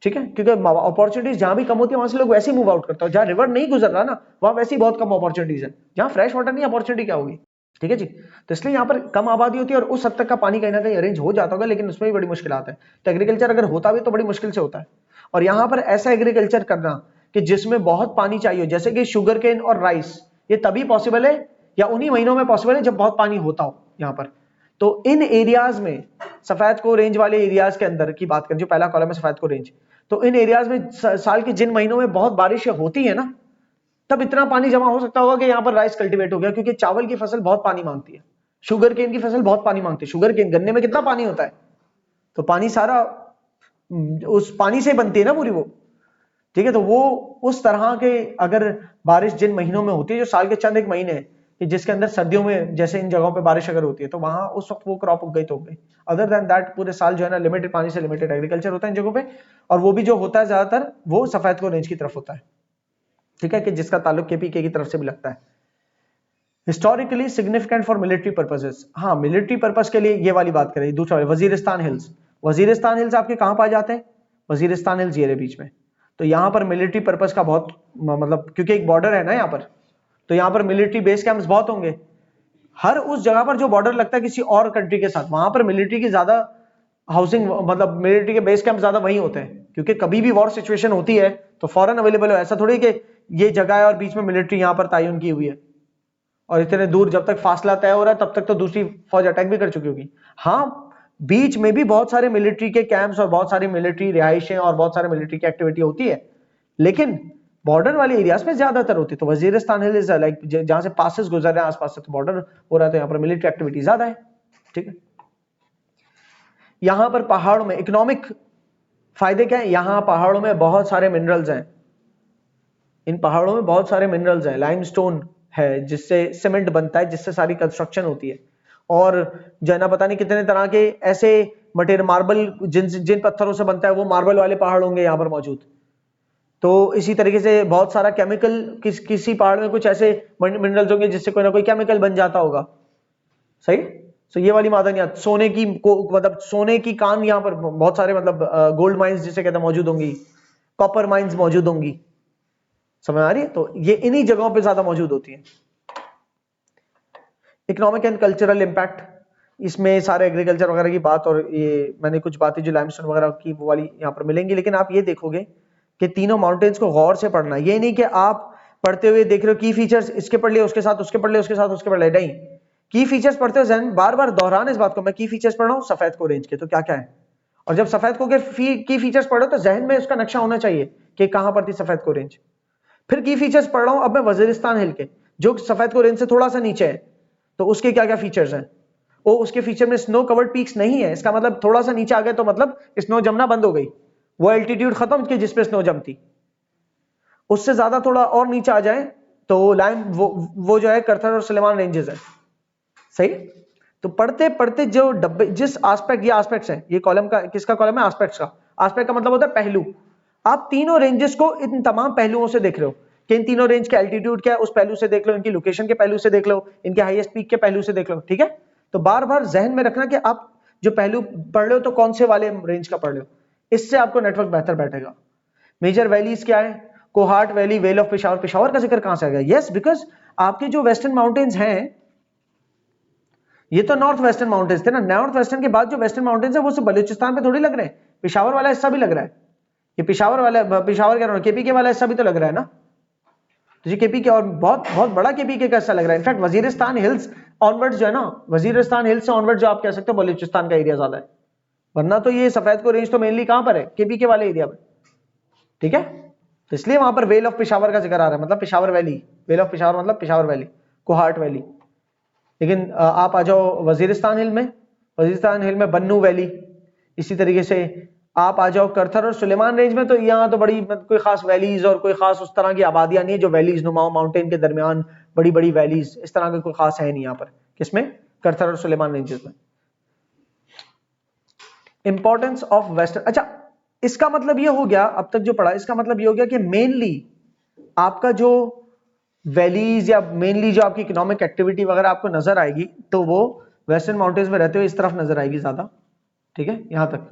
ठीक है, क्योंकि अपॉर्चुनिटीज जहां भी कम होती है वहां से लोग वैसे ही मूव आउट करते हैं। जहां रिवर नहीं गुजर रहा ना वहां वैसे ही बहुत कम अपॉर्चुनिटीज है, जहां फ्रेश वाटर नहीं अपॉर्चुनिटी क्या होगी। ठीक है जी, तो इसलिए यहाँ पर कम आबादी होती है और उस हद तक का पानी कहीं ना कहीं अरेंज हो जाता होगा, लेकिन उसमें भी बड़ी मुश्किल आता है। तो एग्रीकल्चर अगर होता भी तो बड़ी मुश्किल से होता है। और यहाँ पर ऐसा एग्रीकल्चर करना कि जिसमें बहुत पानी चाहिए, जैसे कि शुगर केन और राइस, ये तभी पॉसिबल है या उन्हीं महीनों में पॉसिबल है जब बहुत पानी होता हो यहाँ पर। तो इन एरियाज में, सफेद को रेंज वाले एरियाज के अंदर की बात करें, जो पहला कॉलम है सफेद को रेंज, तो इन एरियाज में साल के जिन महीनों में बहुत बारिश होती है ना, तब इतना पानी जमा हो सकता होगा कि यहाँ पर राइस कल्टीवेट हो गया, क्योंकि चावल की फसल बहुत पानी मांगती है, शुगर केन की फसल बहुत पानी मांगती है। शुगर केन गन्ने में कितना पानी होता है, तो पानी सारा उस पानी से बनती है ना पूरी वो। ठीक है, तो वो उस तरह के अगर बारिश जिन महीनों में होती है, जो साल के चंद एक महीने हैं कि जिसके अंदर सर्दियों में जैसे इन जगहों पे बारिश अगर होती है, तो वहां उस वक्त वो क्रॉप उग गई तो उग गई। अदर देन दैट पूरे साल जो है ना लिमिटेड पानी से लिमिटेड एग्रीकल्चर होता है इन जगहों पे, और वो भी जो होता है ज्यादातर वो सफेद को रेंज की तरफ होता है। ठीक है, कि जिसका ताल्लुक केपीके की तरफ से भी लगता है। Historically significant for military purposes, हाँ मिलिट्री पर्पस के लिए ये वाली बात करें। दूसरा वजीरिस्तान हिल्स, वजीरिस्तान हिल्स आपके कहां पाए जाते हैं, वजीरिस्तान हिल्स ये बीच में। तो यहाँ पर मिलिट्री पर्पस का बहुत मतलब, क्योंकि एक बॉर्डर है ना यहाँ पर, तो यहाँ पर मिलिट्री बेस कैंप्स बहुत होंगे। हर उस जगह पर जो बॉर्डर लगता है किसी और कंट्री के साथ, वहां पर मिलिट्री की ज्यादा हाउसिंग, मतलब मिलिट्री के बेस कैंप ज्यादा वहीं होते हैं, क्योंकि कभी भी वॉर सिचुएशन होती है तो फौरन अवेलेबल हो। ऐसा थोड़ी कि ये जगह है और बीच में मिलिट्री यहाँ पर तयन की हुई है और इतने दूर जब तक फासला तय हो रहा है तब तक तो दूसरी फौज अटैक भी कर चुकी होगी। हाँ, बीच में भी बहुत सारे मिलिट्री के कैंप्स और बहुत सारी मिलिट्री रिहाइशें और बहुत सारे मिलिट्री की एक्टिविटी होती है, लेकिन बॉर्डर वाले एरियाज में ज्यादातर होती है। तो वजीरिस्तान हिल इज लाइक जहां से पासेस गुजर रहे हैं आसपास से, तो बॉर्डर हो रहा है, तो यहाँ पर मिलिट्री एक्टिविटी ज्यादा है। ठीक है, यहां पर पहाड़ों में इकोनॉमिक फायदे क्या है, यहां पहाड़ों में बहुत सारे मिनरल्स हैं, इन पहाड़ों में बहुत सारे मिनरल्स हैं। लाइमस्टोन है जिससे सीमेंट बनता है, जिससे सारी कंस्ट्रक्शन होती है, और जो है ना पता नहीं कितने तरह के ऐसे मटेरियल, मार्बल जिन पत्थरों से बनता है वो मार्बल वाले पहाड़ होंगे यहाँ पर मौजूद। तो इसी तरीके से बहुत सारा केमिकल, किसी पहाड़ में कुछ ऐसे मिनरल्स होंगे जिससे कोई ना कोई केमिकल बन जाता होगा। सही, तो ये वाली मादनियात, सोने की मतलब सोने की कान यहाँ पर बहुत सारे, मतलब गोल्ड माइंस जिसे कहते हैं मौजूद होंगी, कॉपर माइंस मौजूद होंगी। समझ आ रही है, तो ये इन्हीं जगहों पे ज्यादा मौजूद होती है। इकोनॉमिक एंड कल्चरल इंपैक्ट, इसमें सारे एग्रीकल्चर वगैरह की बात, और ये मैंने कुछ बातें जो लाइमस्टोन वगैरह की वो वाली यहाँ पर मिलेंगी, लेकिन आप ये देखोगे कि तीनों माउंटेन्स को गौर से पढ़ना। ये नहीं कि आप पढ़ते हुए देख रहे हो की फीचर्स इसके पढ़ लिए, उसके साथ उसके पढ़ लिए, उसके साथ उसके पढ़ लिए, नहीं, की फीचर्स पढ़ते हो जहन बार बार दोहरान इस बात को, मैं की फीचर्स पढ़ रहा हूँ सफेद को रेंज के, तो क्या क्या है, और जब सफेद को के की फीचर्स पढ़ो तो जहन में उसका नक्शा होना चाहिए कि कहां पर थी सफेद को रेंज। फिर की फीचर्स पढ़ रहा हूं अब मैं वजीरिस्तान हिल के, जो सफेद को रेंज से थोड़ा सा नीचे है, तो उसके क्या क्या फीचर्स हैं, वो उसके फीचर में स्नो कवर्ड पीक्स नहीं है, इसका मतलब थोड़ा सा नीचे आ गए तो मतलब स्नो जमना बंद हो गई, वो एल्टीट्यूड खत्म कि जिसपे स्नो जमती। उससे ज्यादा थोड़ा और नीचे आ जाए तो लाइम वो जो है करथर और सुलेमान रेंजेस है। सही। तो पढ़ते पढ़ते जो डब्बे जिस एस्पेक्ट, ये एस्पेक्ट्स है, ये कॉलम का किसका कॉलम है? एस्पेक्ट्स का। एस्पेक्ट का मतलब होता है पहलू। आप तीनों रेंजेस को इन तमाम पहलुओं से देख रहे हो कि इन तीनों रेंज का एल्टीट्यूड क्या है, उस पहलू से देख लो, इनकी लोकेशन के पहलू से देख लो, इनके हाईएस्ट पीक के पहलू से देख लो। ठीक है, तो बार बार जहन में रखना कि आप जो पहलू पढ़ रहे हो तो कौन से वाले रेंज का पढ़ रहे हो, इससे आपको नेटवर्क बेहतर बैठेगा। मेजर वैलीज क्या है? Cohort valley, well of Peshawar. Peshawar का जिक्र कहां से आ गया? यस, बिकॉज आपके जो वेस्टर्न माउंटेन्स हैं, ये तो नॉर्थ वेस्टर्न माउंटेन्स थे ना, नॉर्थ वेस्टर्न के बाद जो वेस्टर्न माउंटेन्स है वो सिर्फ बलूचिस्तान पे थोड़ी लग रहे हैं, पेशावर वाला हिस्सा भी लग रहा है। ये पेशावर वाला, पेशावर कह रहा हूं, केपीके वाला हिस्सा भी तो लग रहा है ना। तो ये केपीके और बहुत बहुत बड़ा केपीके का हिस्सा लग रहा है। इनफैक्ट वजीरिस्तान हिल्स ऑनवर्ड जो है ना, वजीरिस्तान हिल्स से ऑनवर्ड जो आप कह सकते हो बलूचिस्तान का एरिया ज्यादा है, वरना तो ये सफेद को रेंज तो मेनली कहां पर है? केपीके वाले एरिया में। ठीक है, तो इसलिए वहां पर वेल ऑफ पेशावर का जिक्र आ रहा है, मतलब Peshawar valley. Well of Peshawar मतलब पेशावर वैली, कोहार्ट वैली। लेकिन आप आ जाओ वजीरिस्तान हिल में, वजीरिस्तान हिल में बन्नू वैली। इसी तरीके से आप आ जाओ करथर और सुलेमान रेंज में, तो यहाँ तो बड़ी कोई खास वैलीज और कोई खास उस तरह की आबादियां नहीं है जो वैलीज नुमाओ माउंटेन के दरमियान बड़ी बड़ी वैलीज इस तरह के कोई खास है नहीं यहाँ पर। किसमें? करथर और सुलेमान रेंजेस में। इंपॉर्टेंस ऑफ वेस्टर्न, अच्छा इसका मतलब ये हो गया, अब तक जो पढ़ा इसका मतलब ये हो गया कि मेनली आपका जो वैलीज या मेनली जो आपकी इकोनॉमिक एक्टिविटी वगैरह आपको नजर आएगी तो वो वेस्टर्न माउंटेन्स में रहते हुए इस तरफ नजर आएगी ज्यादा। ठीक है, यहां तक,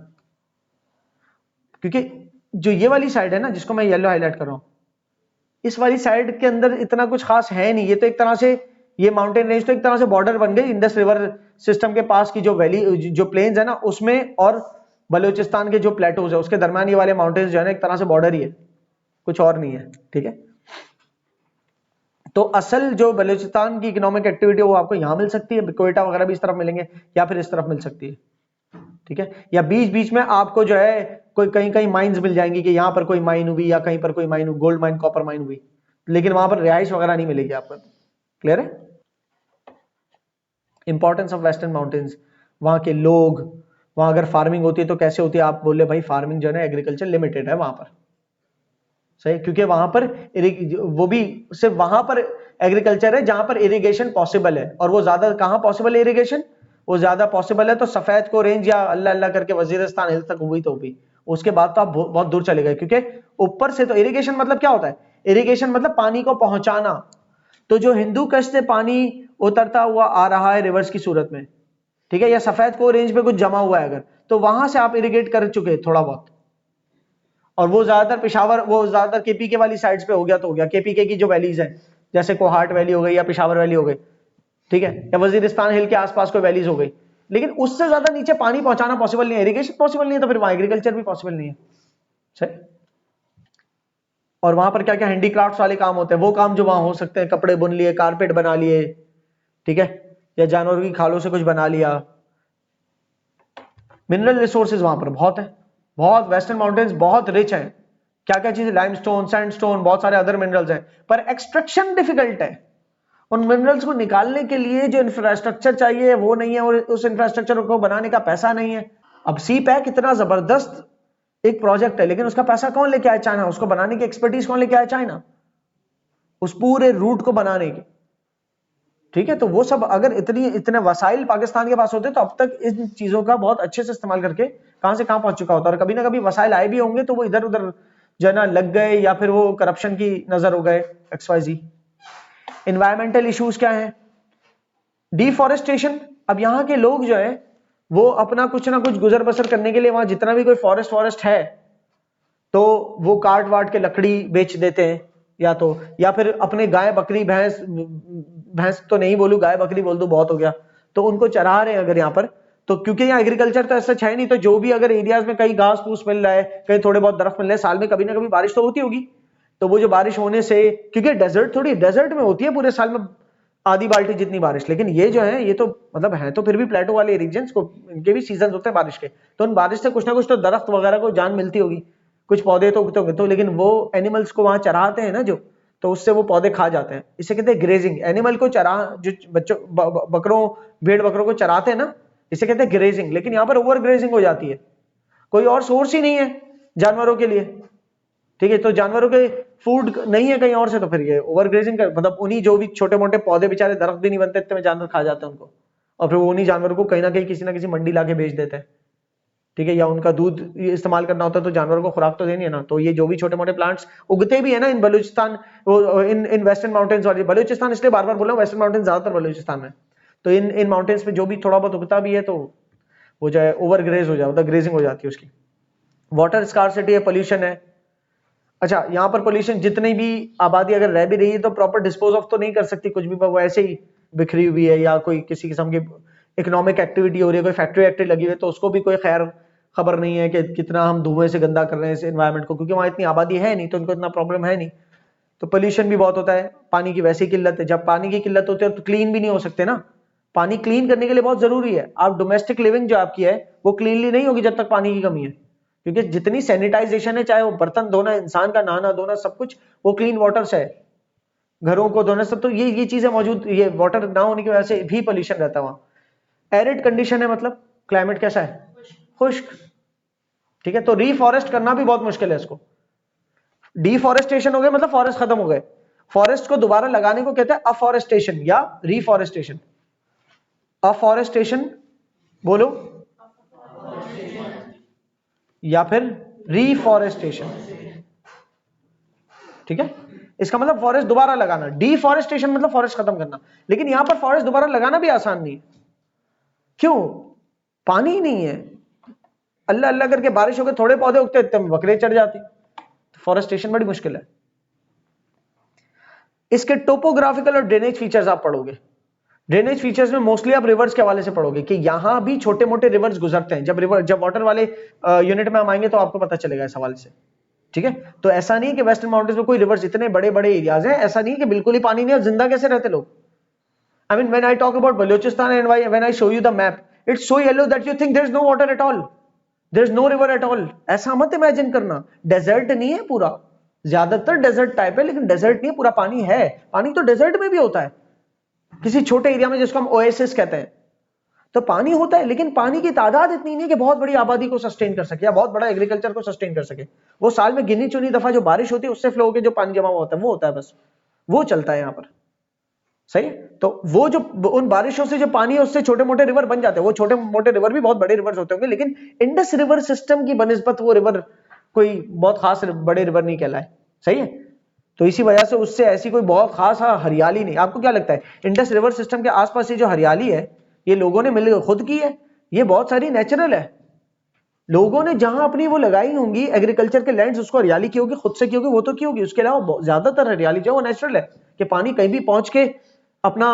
क्योंकि जो ये वाली साइड है ना जिसको मैं येलो हाईलाइट कर रहा हूं, इस वाली साइड के अंदर इतना कुछ खास है नहीं। ये तो एक तरह से, ये माउंटेन रेंज तो एक तरह से बॉर्डर बन गई इंडस रिवर सिस्टम के पास की जो वैली जो प्लेन्स है ना उसमें, और बलूचिस्तान के जो प्लेटोज है उसके दरमियान ये वाले माउंटेन्स जो है ना एक तरह से बॉर्डर ही है, कुछ और नहीं है। ठीक है, तो असल जो बलूचिस्तान की इकोनॉमिक एक्टिविटी है वो आपको यहां मिल सकती है, क्वेटा वगैरह भी इस तरफ मिलेंगे, या फिर इस तरफ मिल सकती है। ठीक है, या बीच बीच में आपको जो है कोई कहीं कहीं माइंस मिल जाएंगी कि यहां पर कोई माइन हुई या कहीं पर कोई माइन हुई, गोल्ड माइन, कॉपर माइन हुई, लेकिन वहां पर रिहाइश वगैरह नहीं मिलेगी आपको। क्लियर है? इंपॉर्टेंस ऑफ वेस्टर्न माउंटेन्स, वहां के लोग, वहां अगर फार्मिंग होती है तो कैसे होती है? आप बोले भाई फार्मिंग जो है ना एग्रीकल्चर लिमिटेड है वहां पर। सही, क्योंकि वहां पर वो भी सिर्फ वहां पर एग्रीकल्चर है जहां पर इरिगेशन पॉसिबल है, और वो ज्यादा कहां पॉसिबल है इरिगेशन? वो ज्यादा पॉसिबल है तो सफेद को रेंज या अल्लाह अल्लाह करके वजीरिस्तान हिल तक हुई तो भी, उसके बाद तो आप बहुत दूर चले गए, क्योंकि ऊपर से तो इरिगेशन मतलब क्या होता है? इरिगेशन मतलब पानी को पहुंचाना। तो जो हिंदू कश से पानी उतरता हुआ आ रहा है रिवर्स की सूरत में, ठीक है, या सफेद को रेंज पे कुछ जमा हुआ है अगर, तो वहां से आप इरिगेट कर चुके थोड़ा बहुत, और वो ज्यादातर पेशावर, वो ज्यादातर केपीके वाली साइड्स पे हो गया तो हो गया, केपीके की जो वैलीज है जैसे कोहार्ट वैली हो गई या पेशावर वैली हो गई, ठीक है, या वजीरिस्तान हिल के आसपास कोई वैलीज हो गई, लेकिन उससे ज्यादा नीचे पानी पहुंचाना पॉसिबल नहीं है, इरिगेशन पॉसिबल नहीं है, तो फिर वहां एग्रीकल्चर भी पॉसिबल नहीं है। सही। और वहां पर क्या क्या हैंडीक्राफ्ट्स वाले काम होते हैं, वो काम जो वहां हो सकते हैं, कपड़े बुन लिए, कारपेट बना लिए, ठीक है, या जानवरों की खालों से कुछ बना लिया। मिनरल रिसोर्सेज वहां पर बहुत है, बहुत, वेस्टर्न माउंटेन्स बहुत रिच है, क्या क्या चीजें, लाइमस्टोन, सैंडस्टोन, बहुत सारे अदर मिनरल्स हैं, पर एक्सट्रैक्शन डिफिकल्ट है। उन मिनरल्स को निकालने के लिए जो इंफ्रास्ट्रक्चर चाहिए वो नहीं है, और उस इंफ्रास्ट्रक्चर को बनाने का पैसा नहीं है। अब सी पैक इतना जबरदस्त एक प्रोजेक्ट है, लेकिन उसका पैसा कौन लेके आया? चाइना। उसको बनाने की एक्सपर्टीज कौन लेके आया? चाइना, उस पूरे रूट को बनाने की। ठीक है, तो वो सब अगर इतने वसाइल पाकिस्तान के पास होते तो अब तक इन चीजों का बहुत अच्छे से इस्तेमाल करके कहां से कहां पहुंच चुका होता, और कभी ना कभी वसाइल आए भी होंगे तो वो इधर उधर जो है ना लग गए, या फिर वो करप्शन की नजर हो गए, XYZ। इन्वायरमेंटल इश्यूज क्या है? डिफॉरेस्टेशन। अब यहाँ के लोग जो है वो अपना कुछ ना कुछ गुजर बसर करने के लिए वहां जितना भी कोई फॉरेस्ट है तो वो काट वाट के लकड़ी बेच देते हैं, या फिर अपने गाय बकरी भैंस तो नहीं बोलूं, गाय बकरी बोल दूं बहुत हो गया, तो उनको चरा रहे हैं अगर यहाँ पर, तो क्योंकि यहाँ एग्रीकल्चर तो ऐसा है नहीं, तो जो भी अगर एरियाज में कहीं घास फूस मिल रहा है, कहीं थोड़े बहुत दरख्त मिल रहे हैं, साल में कभी ना कभी बारिश तो होती होगी, तो वो जो बारिश होने से, क्योंकि डेजर्ट में होती है पूरे साल में आधी बाल्टी जितनी बारिश, लेकिन ये जो है ये तो मतलब है तो फिर भी प्लेटो वाले रीजन्स को, इनके भी सीजन होते हैं बारिश के, तो उन बारिश से कुछ ना कुछ तो दरख्त वगैरह को जान मिलती होगी, कुछ पौधे तो उगते होंगे, तो लेकिन वो एनिमल्स को वहां चराते हैं ना जो, तो उससे वो पौधे खा जाते हैं, इसे कहते हैं ग्रेजिंग। एनिमल को चरा, जो बच्चों बकरों भेड़ बकरों को चराते हैं ना, इसे कहते हैं ग्रेजिंग। लेकिन यहाँ पर ओवर ग्रेजिंग हो जाती है, कोई और सोर्स ही नहीं है जानवरों के लिए, ठीक है, तो जानवरों के फूड नहीं है कहीं और से, तो फिर ये ओवर ग्रेजिंग का मतलब उन्हीं जो भी छोटे मोटे पौधे बेचारे दरख्त भी नहीं बनते इतने में जानवर खा जाते हैं उनको, और फिर वो उन्हीं जानवरों को कहीं ना किसी मंडी लाके बेच देते हैं, ठीक है, या उनका दूध इस्तेमाल करना होता है, तो जानवरों को खुराक तो देनी है ना। तो ये जो भी छोटे मोटे प्लांट्स उगते भी है ना इन बलूचिस्तान, इन वेस्टर्न माउंटेन्स वाली, बलूचिस्तान इसलिए बार बार बोल रहा हूँ, वेस्टर्न माउंटेन ज्यादातर बलूचिस्तान में, तो इन माउंटेन्स पे जो भी थोड़ा बहुत उगता भी है तो वो जो है ओवर ग्रेज हो जाता है, ग्रेजिंग हो जाती है उसकी। वाटर स्कार्सिटी है, पोल्यूशन है। अच्छा, यहाँ पर पोल्यूशन, जितनी भी आबादी अगर रह भी रही है तो प्रॉपर डिस्पोज ऑफ तो नहीं कर सकती कुछ भी, वो ऐसे ही बिखरी हुई है, या कोई किसी किस्म की इकोनॉमिक एक्टिविटी हो रही है, कोई फैक्ट्री लगी हुई है, तो उसको भी कोई खैर खबर नहीं है कि कितना हम धुएं से गंदा कर रहे हैं इस एनवायरनमेंट को, क्योंकि वहाँ इतनी आबादी है नहीं तो उनको इतना प्रॉब्लम है नहीं। तो पोल्यूशन भी बहुत होता है। पानी की वैसी किल्लत है, जब पानी की किल्लत होती है तो क्लीन भी नहीं हो सकते ना, पानी क्लीन करने के लिए बहुत जरूरी है। आप डोमेस्टिक लिविंग जो आपकी है वो क्लीनली नहीं होगी जब तक पानी की कमी है, क्योंकि जितनी सैनिटाइजेशन है, चाहे वो बर्तन धोना, इंसान का नहाना धोना, सब कुछ वो क्लीन वाटर से है, घरों को धोना सब, तो ये चीजें मौजूद, ये वाटर ना होने की वजह से भी पोल्यूशन रहता है वहां। एरिड कंडीशन है, मतलब क्लाइमेट कैसा है, खुश्क, ठीक है, तो रीफॉरेस्ट करना भी बहुत मुश्किल है इसको। डिफॉरेस्टेशन हो गया मतलब फॉरेस्ट खत्म हो गए, फॉरेस्ट को दोबारा लगाने को कहते हैं अफॉरेस्टेशन या रीफॉरेस्टेशन। अफॉरेस्टेशन बोलो, या फिर रीफॉरेस्टेशन, ठीक है, इसका मतलब फॉरेस्ट दोबारा लगाना। डिफॉरेस्टेशन मतलब फॉरेस्ट खत्म करना, लेकिन यहां पर फॉरेस्ट दोबारा लगाना भी आसान नहीं है। क्यों? पानी ही नहीं है। अल्लाह अल्लाह करके बारिश होकर थोड़े पौधे उगते, इतने में बकरे चढ़ जाती, तो फॉरेस्टेशन बड़ी मुश्किल है। इसके टोपोग्राफिकल और ड्रेनेज फीचर्स आप पढ़ोगे। ड्रेनेज फीचर्स में मोस्टली आप रिवर्स के हवाले से पढ़ोगे कि यहां भी छोटे मोटे रिवर्स गुजरते हैं। जब वाटर वाले यूनिट में हम आएंगे तो आपको पता चलेगा इस हवाले से, ठीक है। तो ऐसा नहीं कि वेस्टर्न माउंटेन्स में कोई रिवर्स, इतने बड़े बड़े एरियाज हैं, ऐसा नहीं कि बिल्कुल ही पानी नहीं है, जिंदा कैसे रहते लोग। I mean, when I talk about Balochistan and when I show you the map, it's so yellow that you think there's no water at all, there's no river at all. ऐसा मत इमेजिन करना, desert नहीं है पूरा, ज्यादातर desert type है, लेकिन desert नहीं है पूरा, पानी है। पानी तो डेजर्ट में भी होता है, किसी छोटे एरिया में जिसको हम ओएसिस कहते हैं, तो पानी होता है, लेकिन पानी की तादाद इतनी नहीं है कि बहुत बड़ी आबादी को सस्टेन कर सके या बहुत बड़ा एग्रीकल्चर को सस्टेन कर सके। वो साल में गिनी चुनी दफा जो बारिश होती है उससे फ्लो होकर जो पानी जमा होता है वो होता है, बस वो चलता है यहाँ पर, सही है। तो वो जो उन बारिशों से जो पानी है उससे छोटे मोटे रिवर बन जाते हैं। वो छोटे मोटे रिवर भी बहुत बड़े रिवर होते होंगे, लेकिन इंडस रिवर सिस्टम की बनिस्बत वो रिवर कोई बहुत खास बड़े रिवर नहीं कहलाए, सही है। तो इसी वजह से उससे ऐसी कोई बहुत खास हरियाली नहीं। आपको क्या लगता है इंडस रिवर सिस्टम के आसपास ये जो हरियाली है ये लोगों ने मिलकर खुद की है? ये बहुत सारी नेचुरल है, लोगों ने जहां अपनी वो लगाई होंगी एग्रीकल्चर के लैंड्स, उसको हरियाली की होगी, खुद से की होगी, वो तो की होगी। उसके अलावा ज्यादातर हरियाली जो वो नेचुरल है कि पानी कहीं भी पहुंच के अपना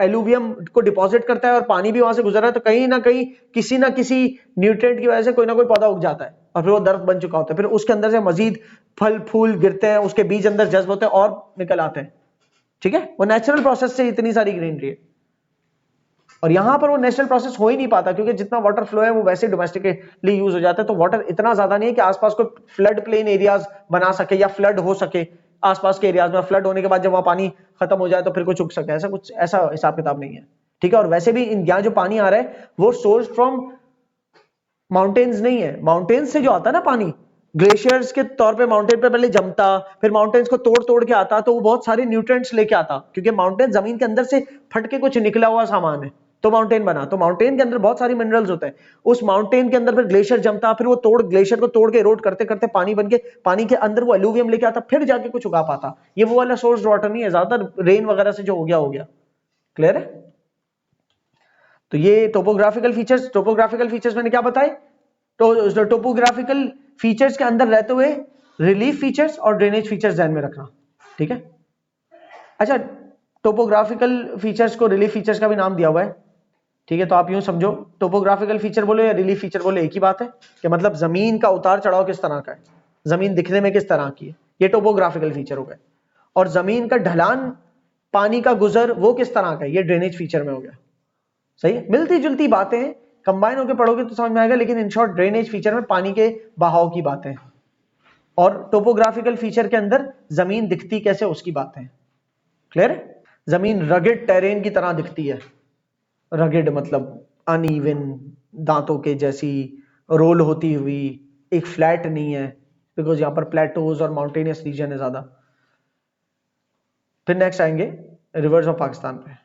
एलुवियम को डिपॉजिट करता है और पानी भी वहां से गुजर रहा है, तो कहीं ना किसी न्यूट्रिएंट की वजह से कोई ना कोई पौधा उग जाता है और फिर वो दरख्त बन चुका होता है, फिर उसके अंदर से मजीद फल फूल गिरते हैं, उसके बीज अंदर जज्ब होते हैं और निकल आते हैं, ठीक है। वो नेचुरल प्रोसेस से इतनी सारी ग्रीनरी है, और यहां पर वो नेचुरल प्रोसेस हो ही नहीं पाता क्योंकि जितना वाटर फ्लो है वो वैसे डोमेस्टिकली यूज हो जाता है। तो वाटर इतना ज्यादा नहीं है कि आसपास कोई फ्लड प्लेन एरियाज बना सके या फ्लड हो सके आसपास के एरियाज में, फ्लड होने के बाद जब वहां पानी खत्म हो जाए तो फिर कुछ उग सके, ऐसा हिसाब किताब नहीं है, ठीक है। और वैसे भी यहाँ जो पानी आ रहा है वो सोर्स फ्रॉम माउंटेन्स नहीं है। माउंटेन्स से जो आता है ना पानी, ग्लेशियर्स के तौर पे माउंटेन पे पहले जमता, फिर माउंटेन्स को तोड़ तोड़ के आता, तो वो बहुत सारे न्यूट्रिएंट्स लेके आता, क्योंकि माउंटेन जमीन के अंदर से फट के कुछ निकला हुआ सामान है तो माउंटेन बना। तो माउंटेन के अंदर बहुत सारी मिनरल्स होते हैं, उस माउंटेन के अंदर फिर ग्लेशियर जमता, फिर वो ग्लेशियर को तोड़ के रोड करते करते पानी बन के पानी के अंदर वो एलुवियम लेके आता, फिर जाके कुछ उगा पाता। ये वो वाला सोर्स वाटर नहीं है, ज्यादातर रेन वगैरह से जो हो गया। क्लियर है? तो ये टोपोग्राफिकल फीचर्स मैंने क्या बताए? तो टोपोग्राफिकल फीचर्स के अंदर रहते हुए रिलीफ फीचर्स और ड्रेनेज फीचर्स ध्यान में रखना, ठीक है। अच्छा, टोपोग्राफिकल फीचर्स को रिलीफ फीचर्स का भी नाम दिया हुआ है, ठीक है। तो आप यूं समझो, टोपोग्राफिकल फीचर बोलो या रिलीफ फीचर बोलो एक ही बात है कि मतलब जमीन का उतार चढ़ाव किस तरह का है, जमीन दिखने में किस तरह की है, ये टोपोग्राफिकल फीचर हो गया। और जमीन का ढलान, पानी का गुजर वो किस तरह का है, ये ड्रेनेज फीचर में हो गया। सही है, मिलती जुलती बातें कंबाइन होकर पढ़ोगे तो समझ में आएगा, लेकिन इन शॉर्ट ड्रेनेज फीचर में पानी के बहाव की बातें। और टोपोग्राफिकल फीचर के अंदर जमीन दिखती कैसे उसकी बात है। क्लियर है? जमीन रगेड टेरेन की तरह दिखती है। रगेड मतलब अनइवन, दांतों के जैसी रोल होती हुई, एक फ्लैट नहीं है, बिकॉज यहाँ पर प्लेटोज और माउंटेनियस रीजन है ज्यादा। फिर नेक्स्ट आएंगे रिवर्स ऑफ पाकिस्तान पे।